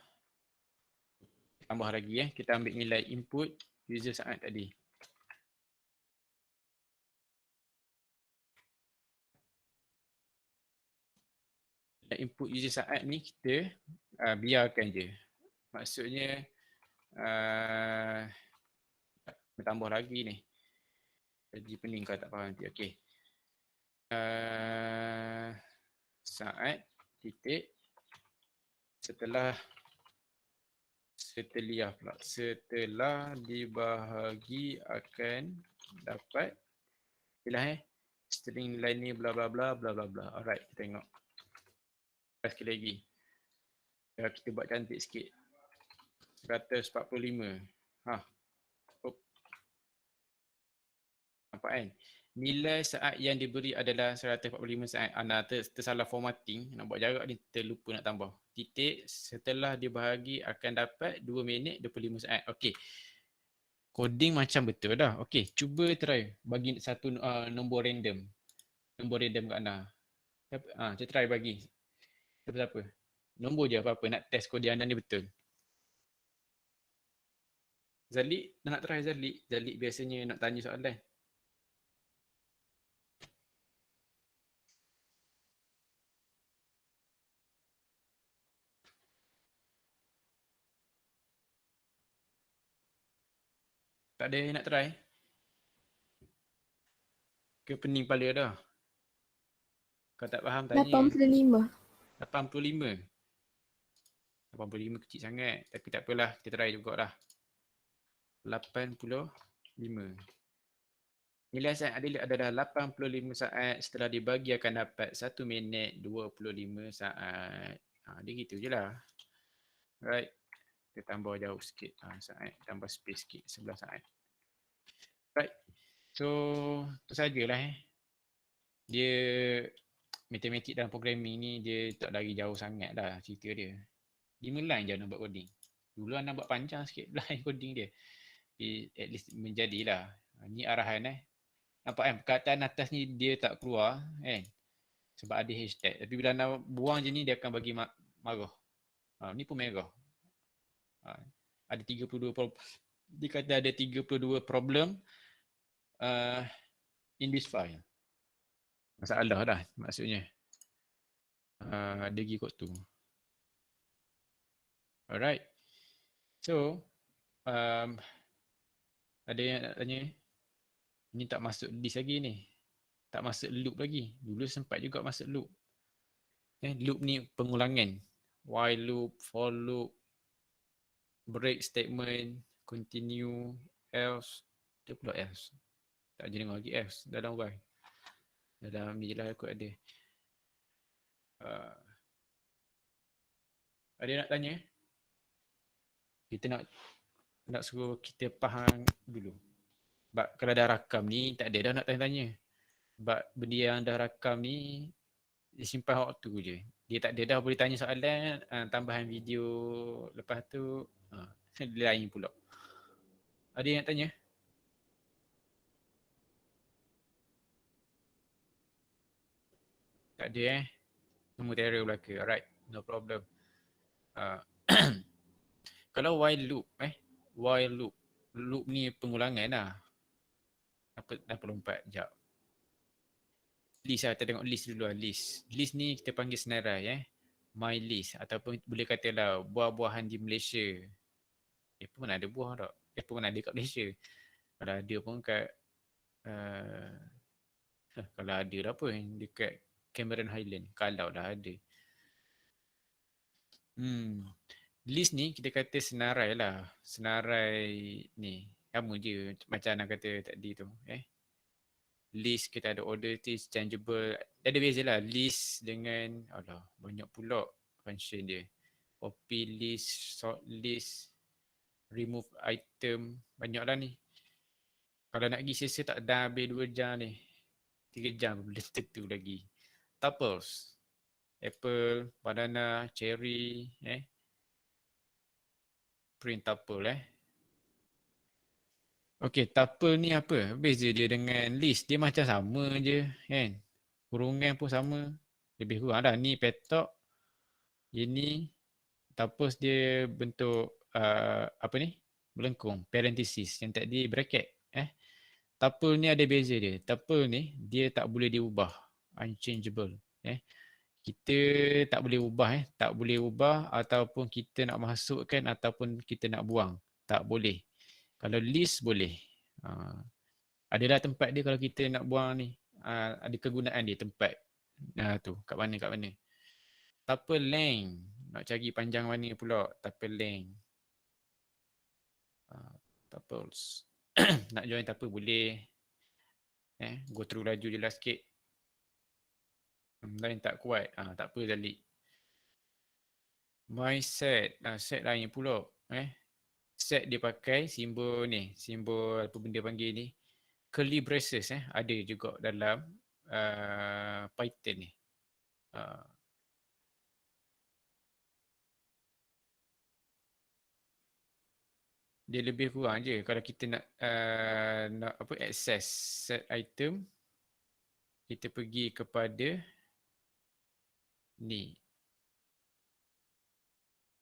tambah lagi kita ambil nilai input user saat tadi. Input user saat ni kita biarkan je. Maksudnya tambah lagi ni. Jadi pening kalau tak faham nanti. Okey. Saat titik setelah dibahagi akan dapat string nilai ni bla bla bla bla bla bla. Alright, kita tengok. Sekali lagi. Kita buat cantik sikit. 145. Nampak kan? Nilai saat yang diberi adalah 145 saat. Anda tersalah formatting, nak buat jarak ni terlupa nak tambah. Titik setelah dibahagi akan dapat 2 minit 25 saat. Okey. Coding macam betul dah. Okey, cuba try bagi satu nombor random. Nombor random kat anda. Cuba try bagi. Siapa-siapa. Nombor je apa-apa nak test coding anda ni betul. Zalik, nak try Zalik. Zalik biasanya nak tanya soalan. Tak ada yang nak try? Ke pening kepala dah? Kau tak faham tanya. 85. 85. 85 kecil sangat. Tapi tak apalah, kita try jugalah. 85. Nilai saat adil adalah 85 saat setelah dibagi akan dapat 1 minit 25 saat. Dia gitu je lah. Right. Kita tambah jauh sikit. Saat. Tambah space sikit. 11 saat. Right. So, tu sajalah Dia matematik dan programming ni dia tak lari jauh sangat lah cerita dia. 5 line je nak buat coding. Dulu anak buat panjang sikit line coding dia. Tapi at least menjadilah. Ni arahan Nampak kan perkataan atas ni dia tak keluar kan. Sebab ada hashtag. Tapi bila anda buang je ni dia akan bagi marah. Ni pun merah. Ada 32 problem. Dia kata ada 32 problem in this file. Masalah dah maksudnya. Dia pergi kod tu. Alright. So, ada yang nak tanya? Ni tak masuk list lagi ni. Tak masuk loop lagi. Dulu sempat juga masuk loop. Loop ni pengulangan. While loop, for loop, break statement, continue, else. Dia pula else. Tak je dengar lagi else dalam while. Dalam ni je lah aku ada. Ada yang nak tanya? Kita nak suruh kita faham dulu. Sebab kalau dah rakam ni, tak ada dah nak tanya-tanya. Sebab benda yang dah rakam ni, dia simpan waktu je. Dia tak ada dah boleh tanya soalan, tambahan video lepas tu, dia lain pula. Ada yang nak tanya? Tak ada Semua terror belaka. Alright, no problem. Kalau while loop, while loop. Loop ni pengulangan lah. Apa lompat? Sekejap. List lah, kita tengok list dulu lah. List ni kita panggil senarai My list ataupun boleh katalah buah-buahan di Malaysia. Pun mana ada buah tak? Pun mana ada kat Malaysia. Kalau ada pun kat kalau ada dah pun dekat Cameron Highland. Kalau dah ada. List ni kita kata senarai lah. Senarai ni. Sama je macam Ana kata tadi tu. List kita ada order list, changeable. Ada beza lah. List dengan banyak pula function dia. Copy list, sort list. remove item, banyak lah ni. Kalau nak pergi sesa tak dah habis 2 jam ni. 3 jam belum tentu lagi. Tuples. Apple, banana, cherry, print tuple Okay, tuple ni apa? Beza dia dengan list. Dia macam sama je kan. Kurungan pun sama. Lebih kurang dah. Ni petok. Ini tuples dia bentuk apa ni? Melengkung. Parenthesis. Yang tadi bracket. Tuple ni ada beza dia. Tuple ni dia tak boleh diubah. Unchangeable. Kita tak boleh ubah. Tak boleh ubah ataupun kita nak masukkan ataupun kita nak buang. Tak boleh. Kalau list boleh. Adalah tempat dia kalau kita nak buang ni. Ada kegunaan dia tempat. Tu kat mana. Tuple length. Nak cari panjang mana pula. Tuple length. Tuples. Nak join tuple boleh. Go through laju je lah sikit. Lain tak kuat. Tak apa Zalik. My set. Set lain pula. Set dia pakai simbol ni. Simbol apa benda panggil ni. Curly braces ada juga dalam Python ni. Dia lebih kurang je kalau kita nak access set item, kita pergi kepada ni.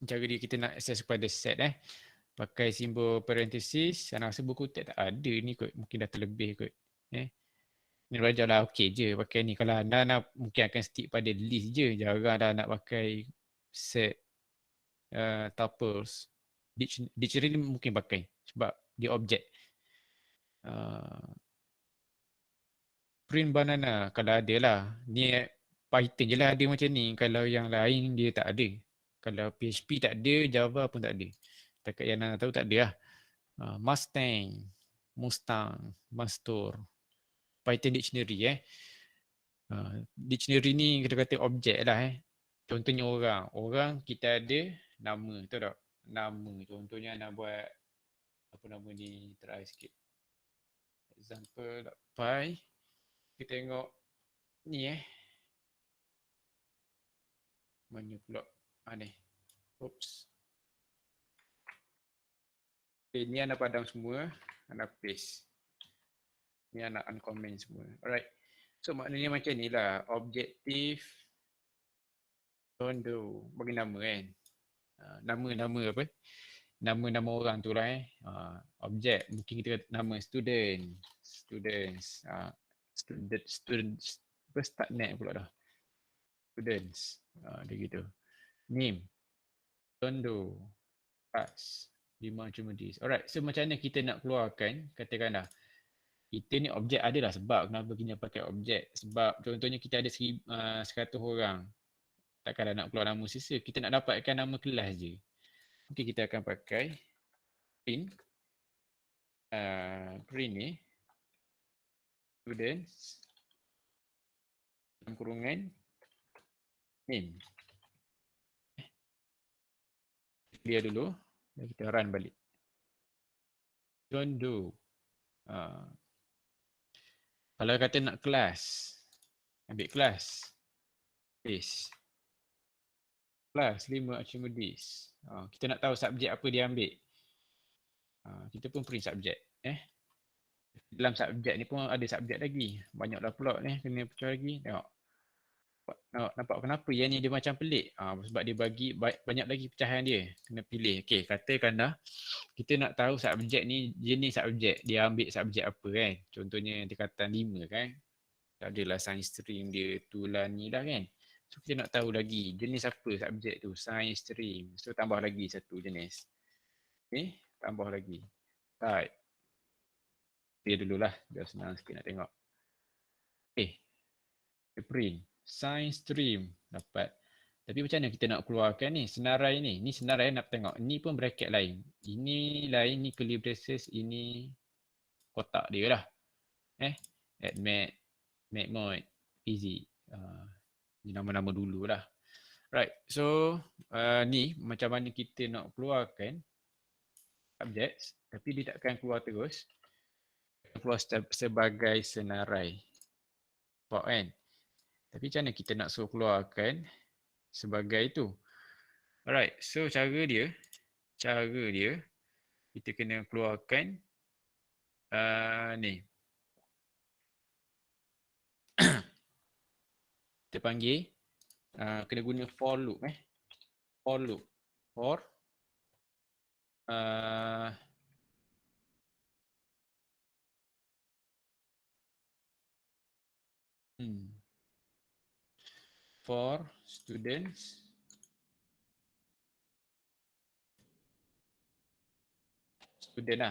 Cara dia kita nak access kepada set pakai simbol parenthesis. Saya rasa buku teks tak ada ni kot. Mungkin dah terlebih kot. Ni belajar lah okey je pakai ni. Kalau anda nak mungkin akan stick pada list je. Jarang dah nak pakai set tuples. Dictionary mungkin pakai sebab dia objek. Print banana kalau ada lah. Ni Python je lah ada macam ni. Kalau yang lain dia tak ada. Kalau PHP tak ada, Java pun tak ada. Takat yang nak tahu tak ada lah. Mustang, Mastor, Python dictionary dictionary ni kata-kata objek lah Contohnya orang. Orang kita ada nama, tahu tak? Nama. Contohnya nak buat apa nama ni, try sikit. Example .py. Kita tengok ni mana pula ni. Oops. Okay, ni anda padam semua. Anda paste. Ni anak uncomment semua. Alright. So maknanya macam ni lah. Objektif. Don't do. Bagi nama kan. Nama-nama apa? Nama-nama orang tu lah objek. Mungkin kita kata nama student. Students. Students. Apa start net pula dah. Students. Dia gitu. Name. Don't do. Class. 5 cuma this. Alright. So macam mana kita nak keluarkan. Katakan dah. Kita ni objek adalah sebab kenapa kita pakai objek. Sebab contohnya kita ada 100 orang. Takkanlah nak keluar nama sisa. Kita nak dapatkan nama kelas je. Okay, kita akan pakai print. Print ni. Students. Dalam kurungan. Name. Clear dulu. Dan kita run balik. Don't do. Kalau kata nak kelas. Ambil kelas. Paste. Kelas 5 Archimedes. Kita nak tahu subjek apa dia ambil. Kita pun print subjek. Dalam subjek ni pun ada subjek lagi. Banyak dah pula ni. Kena pecah lagi. Tengok. Nampak kenapa yang ni dia macam pelik. Sebab dia bagi banyak lagi pecahan dia. Kena pilih. Okay, katakan dah. Kita nak tahu subjek ni jenis subjek. Dia ambil subjek apa kan. Contohnya tingkatan 5 kan. Adalah science stream dia tulan ni dah kan. So kita nak tahu lagi jenis apa subjek tu. Science stream. So tambah lagi satu jenis. Okay, tambah lagi. Type. Dia dululah. Biar senang sikit nak tengok. Okay. Print. Science stream. Dapat. Tapi macam mana kita nak keluarkan ni? Senarai ni. Ni senarai nak tengok. Ni pun bracket lain. Ini lain. Ni curly braces. Ini kotak dia lah. Add mat. Mat mode. Easy. Ni nama-nama dulu lah. Right. So ni macam mana kita nak keluarkan subjects, tapi dia takkan keluar terus. Keluar sebagai senarai. Nampak kan? Tapi macam mana kita nak suruh keluarkan sebagai itu? Alright, so cara dia, kita kena keluarkan ni. Kita panggil, kena guna for loop For loop. For for students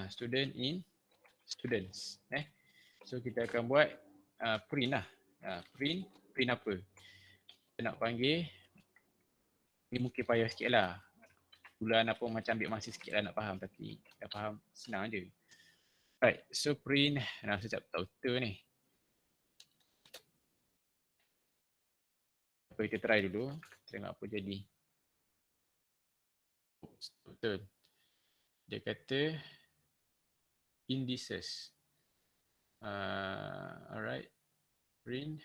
student in students. So kita akan buat print lah. Print apa? Kita nak panggil, ni mungkin payah sikit lah. Bulan apa macam ambil masa sikit lah nak faham, tapi dah faham senang je. Right, so print, saya tak tahu ni. Kita try dulu, tengok apa jadi. Betul. Dia kata indices. Alright, print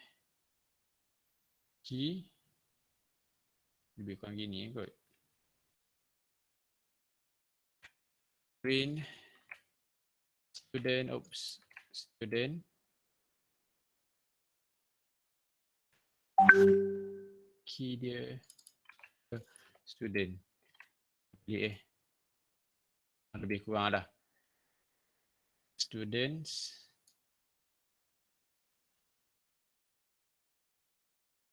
key lebih kurang gini kot. Print student key dia student. Lebih kurang lah. Students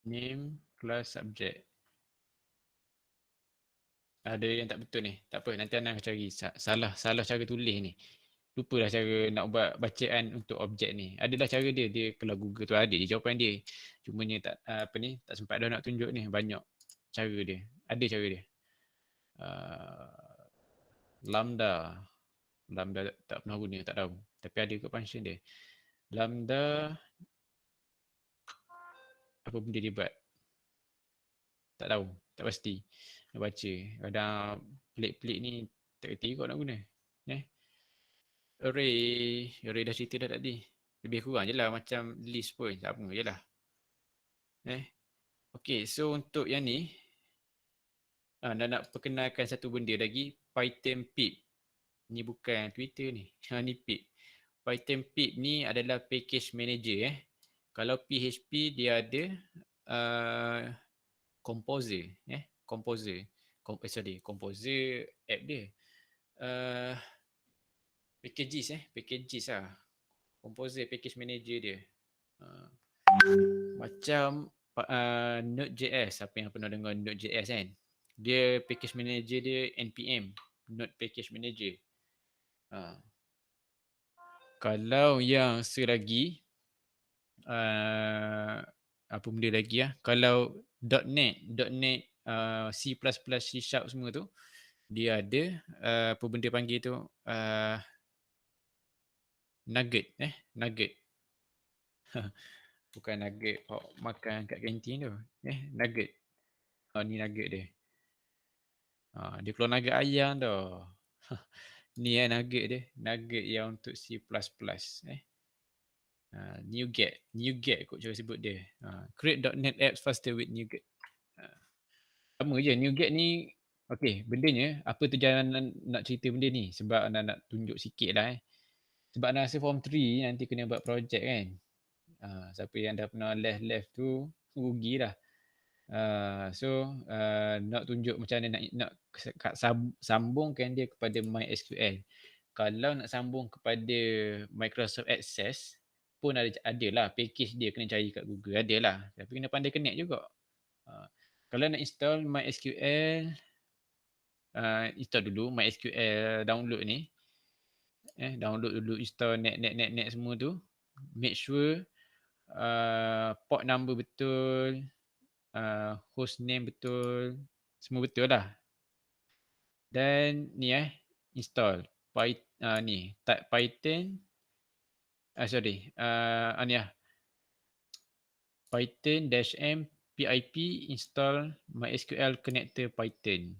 name class subject. Ada yang tak betul ni. Tak apa, nanti Ana akan cari. Salah cara tulis ni. Lupalah cara nak buat bacaan untuk objek ni. Adalah cara dia. Dia kalau Google tu ada je jawapan dia. Cumanya tak tak sempat dah nak tunjuk ni. Banyak cara dia. Ada cara dia. Lambda tak pernah guna, tak tahu. Tapi ada kat function dia. Lambda apa benda dia buat? Tak tahu, tak pasti. Nak baca. Kadang pelik-pelik ni tak kerti kot nak guna. Array dah cerita dah tadi. Lebih kurang je lah macam list pun. Sama je lah. Okay, so untuk yang ni, nak perkenalkan satu benda lagi. Python pip. Ni bukan Twitter ni. Ni pip. Python pip ni adalah package manager. Kalau PHP dia ada Composer. Composer app dia. Packages lah. Composer package manager dia. Macam Node.js. Apa yang pernah dengar Node.js kan? Dia package manager dia npm. Node package manager. Kalau yang selagi apa benda lagi kalau .NET C++, C# semua tu dia ada apa benda panggil tu nugget bukan nugget makan kat kantin tu nugget ni nugget dia dia keluar nugget ayam dah ni nugget yang untuk C++. NuGet kot cara sebut dia. Create.NET apps faster with NuGet. Sama je NuGet ni. Okay, bendanya apa tujuan nak cerita benda ni? Sebab nak tunjuk sikit lah Sebab nak rasa form 3 nanti kena buat projek kan. Siapa yang dah pernah left tu rugilah. So nak tunjuk macam mana nak sambungkan dia kepada MySQL. Kalau nak sambung kepada Microsoft Access pun ada lah package dia, kena cari kat Google, ada lah. Tapi kena pandai connect juga. Kalau nak install MySQL, install dulu MySQL, download ni. Download dulu, install net semua tu. Make sure port number betul, host name betul, semua betul lah. Dan ni install ni type Python Python-m pip install MySQL connector Python.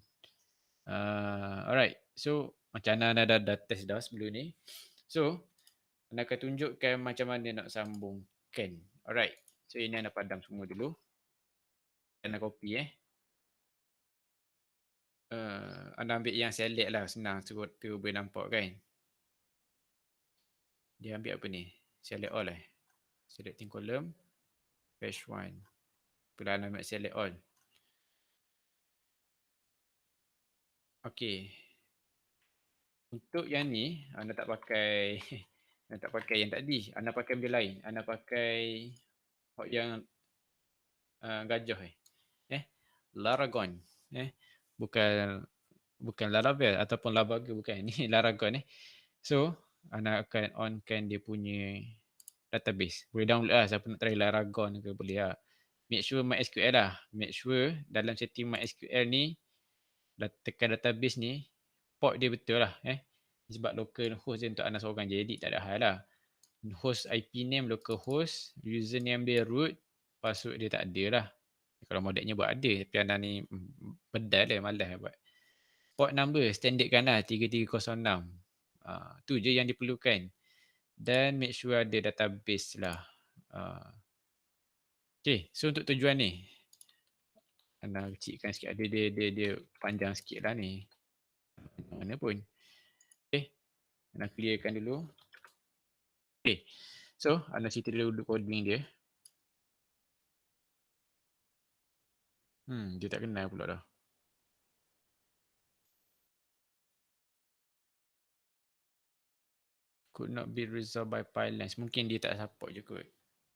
Alright, so Macam Ana dah test dah sebelum ni. So, Ana akan tunjukkan macam mana nak sambungkan. Alright. So, ini Ana padam semua dulu. Ana copy Ana ambil yang select lah. Senang tu boleh nampak kan. Dia ambil apa ni? Select all Selecting column. Page 1. Pula Ana ambil select all. Okay. Untuk yang ni, Ana tak pakai Ana tak pakai yang tadi. Ana pakai benda lain. Ana pakai yang gajah Laragon. Bukan Laravel ataupun Laravel, bukan. Ni Laragon So, Ana akan onkan dia punya database. Boleh download lah. Siapa nak try Laragon ke boleh lah. Make sure MySQL lah. Make sure dalam setting MySQL ni, tekan database ni, port dia betul lah. Sebab local host dia untuk Ana seorang je. Edit tak ada hal lah. Host IP name localhost, username dia root, password dia tak ada lah. Kalau modeknya buat ada, tapi Ana ni bedal lah, malas buat. Port number standard kan lah 3306. Tu je yang diperlukan. Dan make sure ada database lah. Okay, so untuk tujuan ni, Ana kecilkan sikit. Dia panjang sikit lah ni. Mana pun. Okay, Ana clearkan dulu. Okay, so Ana cerita dulu coding dia. Dia tak kenal pula dah. Could not be resolved by pylons. Mungkin dia tak support je kot.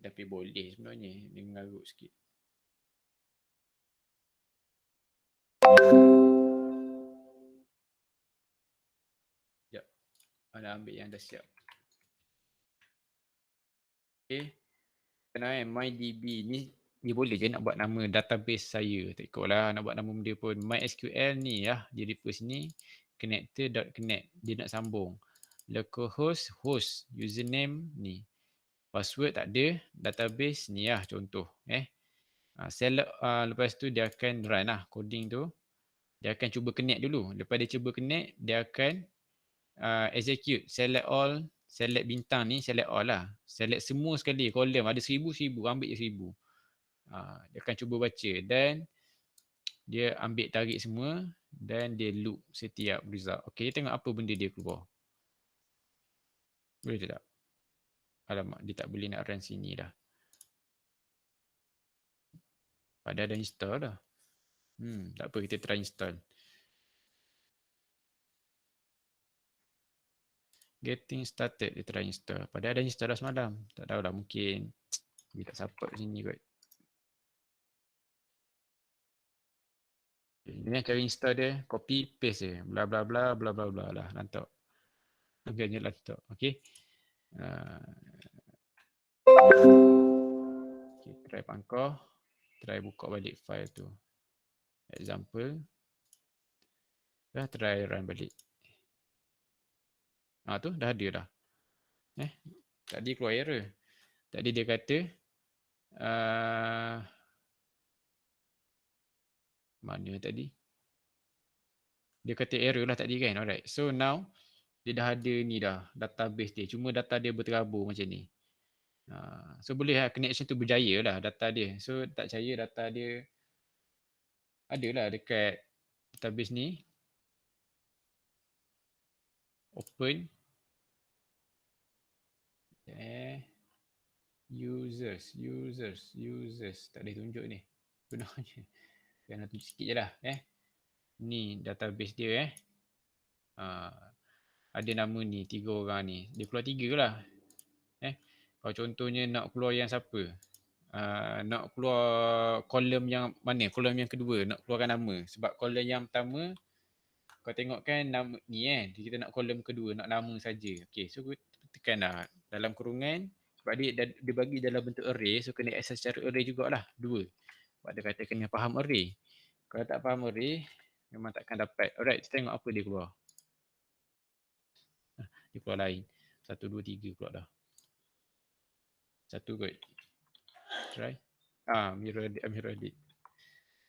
Tapi boleh sebenarnya. Dia mengarut sikit. Sekejap. Ana ambil yang dah siap. Okay. Kenal MyDB ni. Dia boleh je nak buat nama database saya. Tak ikut lah nak buat nama dia pun. MySQL ni lah. Dia refer sini. Connector.connect. Dia nak sambung. Localhost, host, username ni. Password tak ada. Database ni lah contoh. Select, lepas tu dia akan run lah coding tu. Dia akan cuba connect dulu. Lepas dia cuba connect, dia akan execute. Select all, select bintang ni, select all lah. Select semua sekali. Column ada 1000, ambil je 1000. Dia akan cuba baca dan dia ambil tarik semua dan dia loop setiap result. Okay, tengok apa benda dia keluar. Boleh tak? Alamak, dia tak boleh nak run sini dah. Padahal dah install dah. Tak apa, kita try install. Getting started, dia try install. Padahal dah install dah semalam. Tak tahu lah, mungkin dia tak support sini kot. Ini cara install dia, copy paste je. Bla bla bla bla bla bla lah. Lantak. Agaknya lantak. Okay. Okay, try pangkah. Try buka balik file tu. Example. Dah try run balik. Tu dah ada dah. Tadi keluar error. Tadi dia kata mana tadi? Dia kata error lah tadi kan. Alright. So now dia dah ada ni dah database dia. Cuma data dia berterabur macam ni. So boleh lah connection tu berjaya lah data dia. So tak percaya data dia adalah dekat database ni. Open. Users. Tak boleh tunjuk ni. Sebenarnya. Kena tunjuk sikit je lah. Ni database dia ada nama ni, 3 orang ni. Dia keluar 3 lah. Kalau contohnya nak keluar yang siapa? Nak keluar kolom yang mana? Kolom yang kedua nak keluarkan nama. Sebab kolom yang pertama kau tengok kan nama ni kita nak kolom kedua, nak nama saja. Okay, so tekan dah dalam kurungan. Sebab dia bagi dalam bentuk array, so kena access secara array jugalah. 2. Sebab dia kata kena faham array. Kalau tak faham array, memang takkan dapat. Alright, kita tengok apa dia keluar. Dia keluar lain. 1, 2, 3 keluar dah. 1 kot. Try. Mirror edit.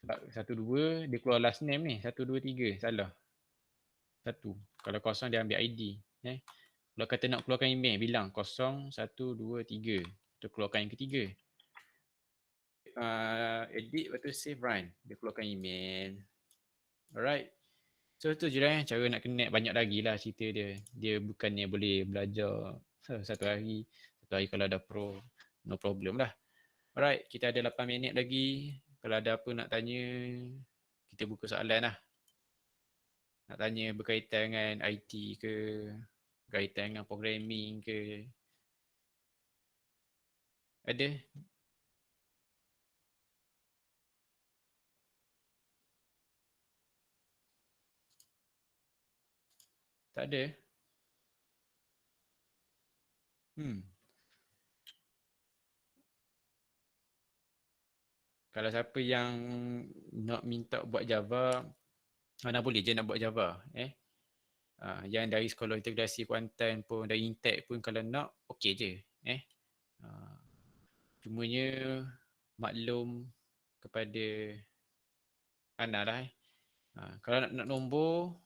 Sebab 1, 2, dia keluar last name ni. 1, 2, 3. Salah. Satu. Kalau kosong dia ambil ID. Kalau kata nak keluarkan email, bilang 0, 1, 2, 3. Kita keluarkan yang ketiga. Edit, lepas tu save run. Dia keluarkan email. Alright. So tu je lah cara nak connect. Banyak lagi lah cerita dia. Dia bukannya boleh belajar satu hari. Satu hari kalau ada pro, no problem lah. Alright, kita ada 8 minit lagi. Kalau ada apa nak tanya, kita buka soalan lah. Nak tanya berkaitan dengan IT ke, berkaitan dengan programming ke. Ada? Tak ada? Kalau siapa yang nak minta buat Java, mana boleh je nak buat Java. Yang dari sekolah integrasi Kuantan pun, dari Intek pun kalau nak, okey je. Cumanya maklum kepada Ana lah. Kalau nak nombor,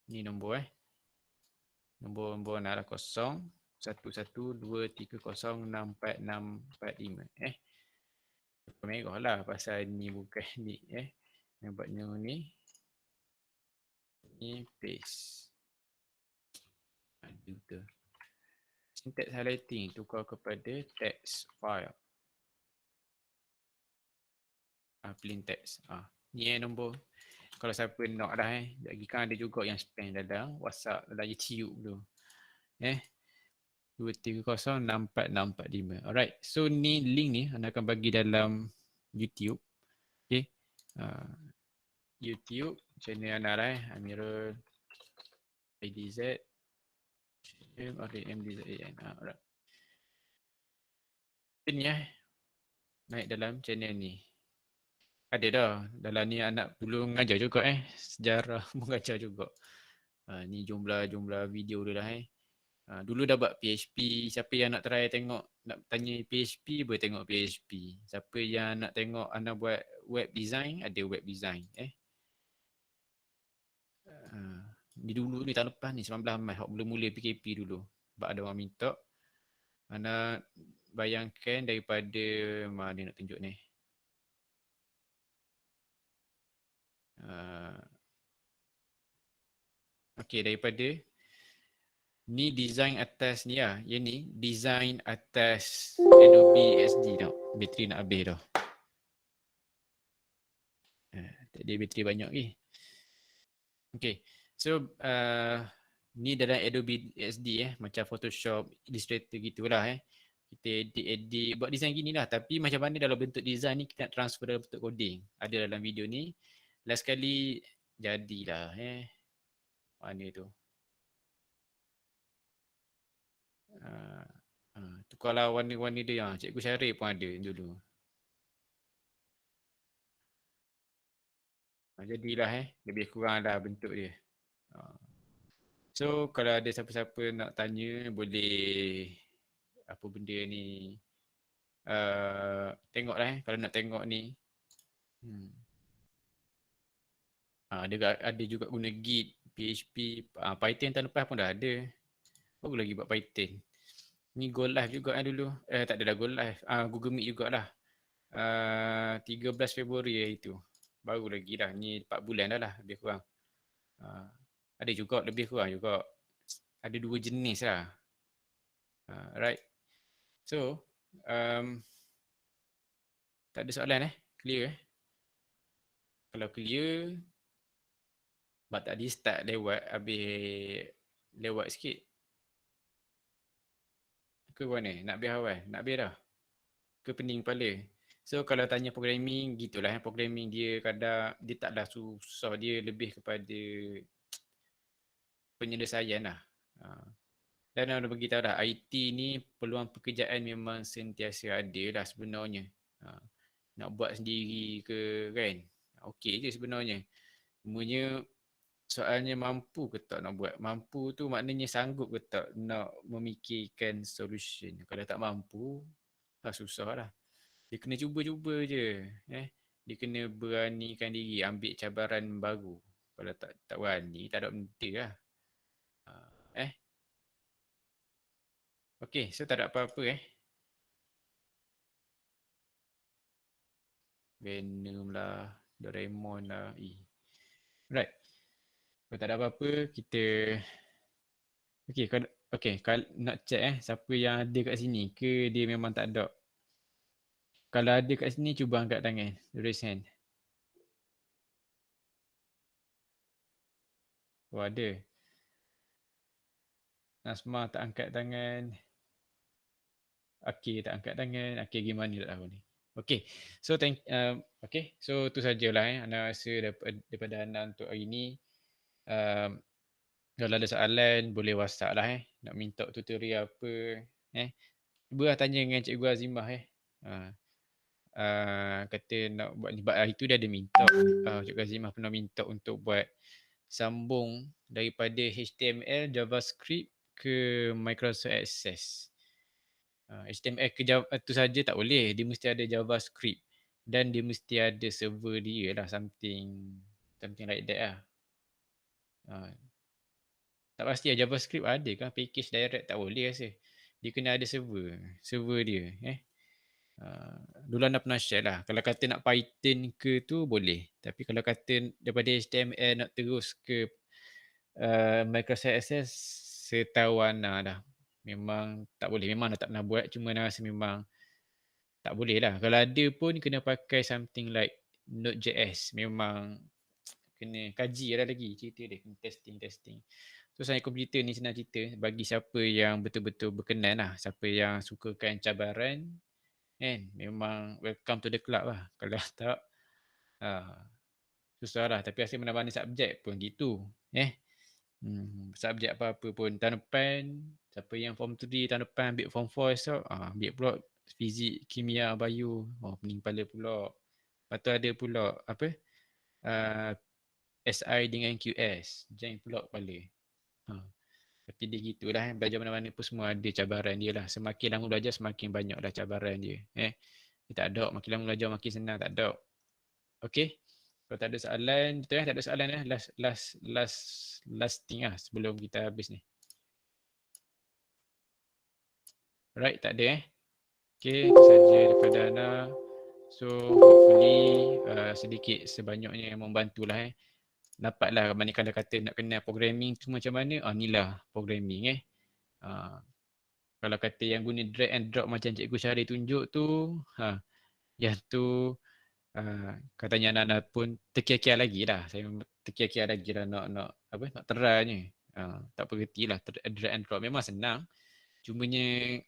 ni nombor Nombor Ana lah 0 1 1 2 3 0 6 4 6 4 5. Merah lah pasal ni bukan ni. Nampaknya ni. Ni paste. Aduh tu. Syntax highlighting tukar kepada text file. Plain text. Ni nombor. Kalau siapa nak dah lagi kan ada juga yang spam dalam WhatsApp, dalam YouTube tu. 2306465. Alright. So ni link ni anda akan bagi dalam YouTube. Okay. YouTube channel anda lah Amirul IDZ MDZAN. Alright. Ni naik dalam channel ni. Ada dah. Dalam ni anak dulu mengajar juga sejarah mengajar juga. Ni jumlah video dia lah dulu dah buat PHP. Siapa yang nak try tengok, nak tanya PHP, boleh tengok PHP. Siapa yang nak tengok anak buat web design, ada web design. Ni dulu ni tahun lepas ni 19 Mac, mula-mula PKP dulu. Sebab ada orang minta. Anak bayangkan daripada mana nak tunjuk ni. Okay, daripada ni design atas ni lah. Yang ni design atas Adobe XD tau. Bateri nak habis dah. Tak ada bateri banyak lagi. Okay. So ni dalam Adobe XD macam Photoshop, Illustrator gitulah Kita edit buat design gini lah. Tapi macam mana dalam bentuk design ni kita nak transfer dalam bentuk coding. Ada dalam video ni. Last kali jadilah mana tu. Tukarlah warna-warna dia yang Cikgu Syarif pun ada dulu. Jadilah lebih kurang dah bentuk dia. So kalau ada siapa-siapa nak tanya boleh apa benda ni tengoklah kalau nak tengok ni. Ada juga guna Git, PHP, Python tahun lepas pun dah ada. Baru lagi buat Python. Ni Go Live juga dulu. Tak ada dah Go Live. Google Meet jugalah. 13 Februari itu. Baru lagi dah. Ni 4 bulan dah lah lebih kurang. Ada juga lebih kurang juga. Ada 2 jenis lah. Right. So, tak ada soalan Clear Kalau clear, sebab tadi start lewat, habis lewat sikit. Ke mana? Nak habis awal? Nak habis dah? Ke pening kepala? So kalau tanya programming, gitulah programming dia kadang dia taklah susah, dia lebih kepada penyelesaian lah. Dan dah beritahu dah, IT ni peluang pekerjaan memang sentiasa ada lah sebenarnya. Nak buat sendiri ke kan? Okey je sebenarnya. Semuanya soalnya mampu ke tak nak buat. Mampu tu maknanya sanggup ke tak nak memikirkan solution. Kalau tak mampu, susah lah. Dia kena cuba-cuba je. Dia kena beranikan diri ambil cabaran baru. Kalau tak berani, tak ada benda lah. Okay, so tak ada apa-apa Venom lah, Doraemon lah. Right. Kalau tak ada apa-apa, kita... kalau nak check siapa yang ada kat sini ke dia memang tak ada. Kalau ada kat sini, cuba angkat tangan. Raise hand. Oh, ada. Nasma tak angkat tangan. Akir tak angkat tangan. Akir gimana tak tahu ni. Okay. So, so tu sajalah Ana rasa daripada Ana untuk hari ni. Kalau ada soalan, boleh WhatsApp lah Nak minta tutorial apa. Cuba lah tanya dengan Cikgu Azimah kata nak buat ni. Hari tu dia ada minta. Cikgu Azimah pernah minta untuk buat sambung daripada HTML, JavaScript ke Microsoft Access. HTML ke Java tu saja tak boleh. Dia mesti ada JavaScript dan dia mesti ada server dia lah, something like that lah. Tak pasti lah JavaScript ada kan, package direct tak boleh rasa. Dia kena ada server dia. Dulu anda pernah share lah. Kalau kata nak Python ke tu boleh. Tapi kalau kata daripada HTML nak terus ke Microsoft Access, setahu Ana dah. Memang tak boleh. Memang dah tak pernah buat. Cuma Ana rasa memang tak boleh lah. Kalau ada pun kena pakai something like Node.js. Memang kena kaji lah lagi cerita dia. Kena testing. So sains komputer ni senang cerita. Bagi siapa yang betul-betul berkenan lah. Siapa yang sukakan cabaran. Memang welcome to the club lah. Kalau tak, susah lah. Tapi rasa mana-mana subjek pun gitu. Subjek apa-apa pun tahun depan, siapa yang form 3 tahun depan ambil form 4 esok, ambil pula fizik, kimia, bio. Pening kepala pula. Lepas tu ada pula SI dengan QS. Jeng pula kepala. Tapi dia gitulah. Belajar mana-mana pun semua ada cabaran dia lah. Semakin lama belajar, semakin banyak dah cabaran dia. Dia tak ada. Makin lama belajar, makin senang. Tak ada. Okay. Kalau tak ada soalan, betul tak ada soalan last thing sebelum kita habis ni. Right, tak ada Okay, itu saja daripada Ana. So, hopefully sedikit sebanyaknya yang membantulah Dapatlah kalau kata nak kenal programming tu macam mana, inilah programming kalau kata yang guna drag and drop macam Cikgu Syahri tunjuk tu, yang tu katanya Nana pun terkiar-kiar lagi lah. Saya terkiar-kiar lagi lah nak teranya. Tak perhati lah drag and drop. Memang senang. Cumanya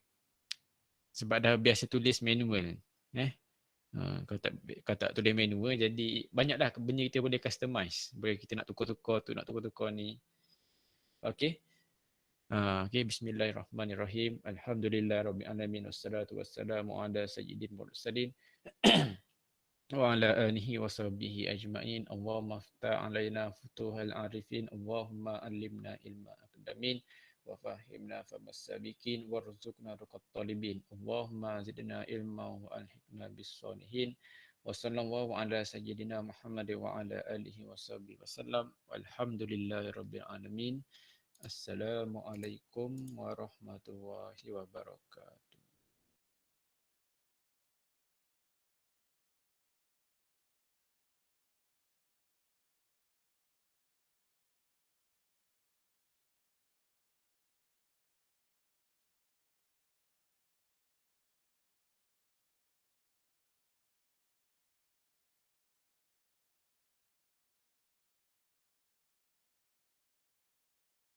sebab dah biasa tulis manual. Kalau tak tulis manual, jadi banyaklah benda kita boleh customize. Boleh kita nak tukar-tukar tu, nak tukar-tukar ni. Okay. Okay, bismillahirrahmanirrahim. Alhamdulillahirrabbilalamin. Wassalatu wassalamu ala sayyidin mursalin. Wa ala alihi wa sahbihi ajma'in. Allahumma aftah alaina futuhal arifin. Allahumma alimna ilma aqdamin. Wa fahimna famassabikin. Warzuqna ruqat talibin. Allahumma zidna ilma wa alhiqna bis salihin. Wa sallallahu ala sayyidina Muhammad wa ala alihi wa sahbihi wasallam. Walhamdulillahi rabbil alamin. Assalamualaikum warahmatullahi wabarakatuh.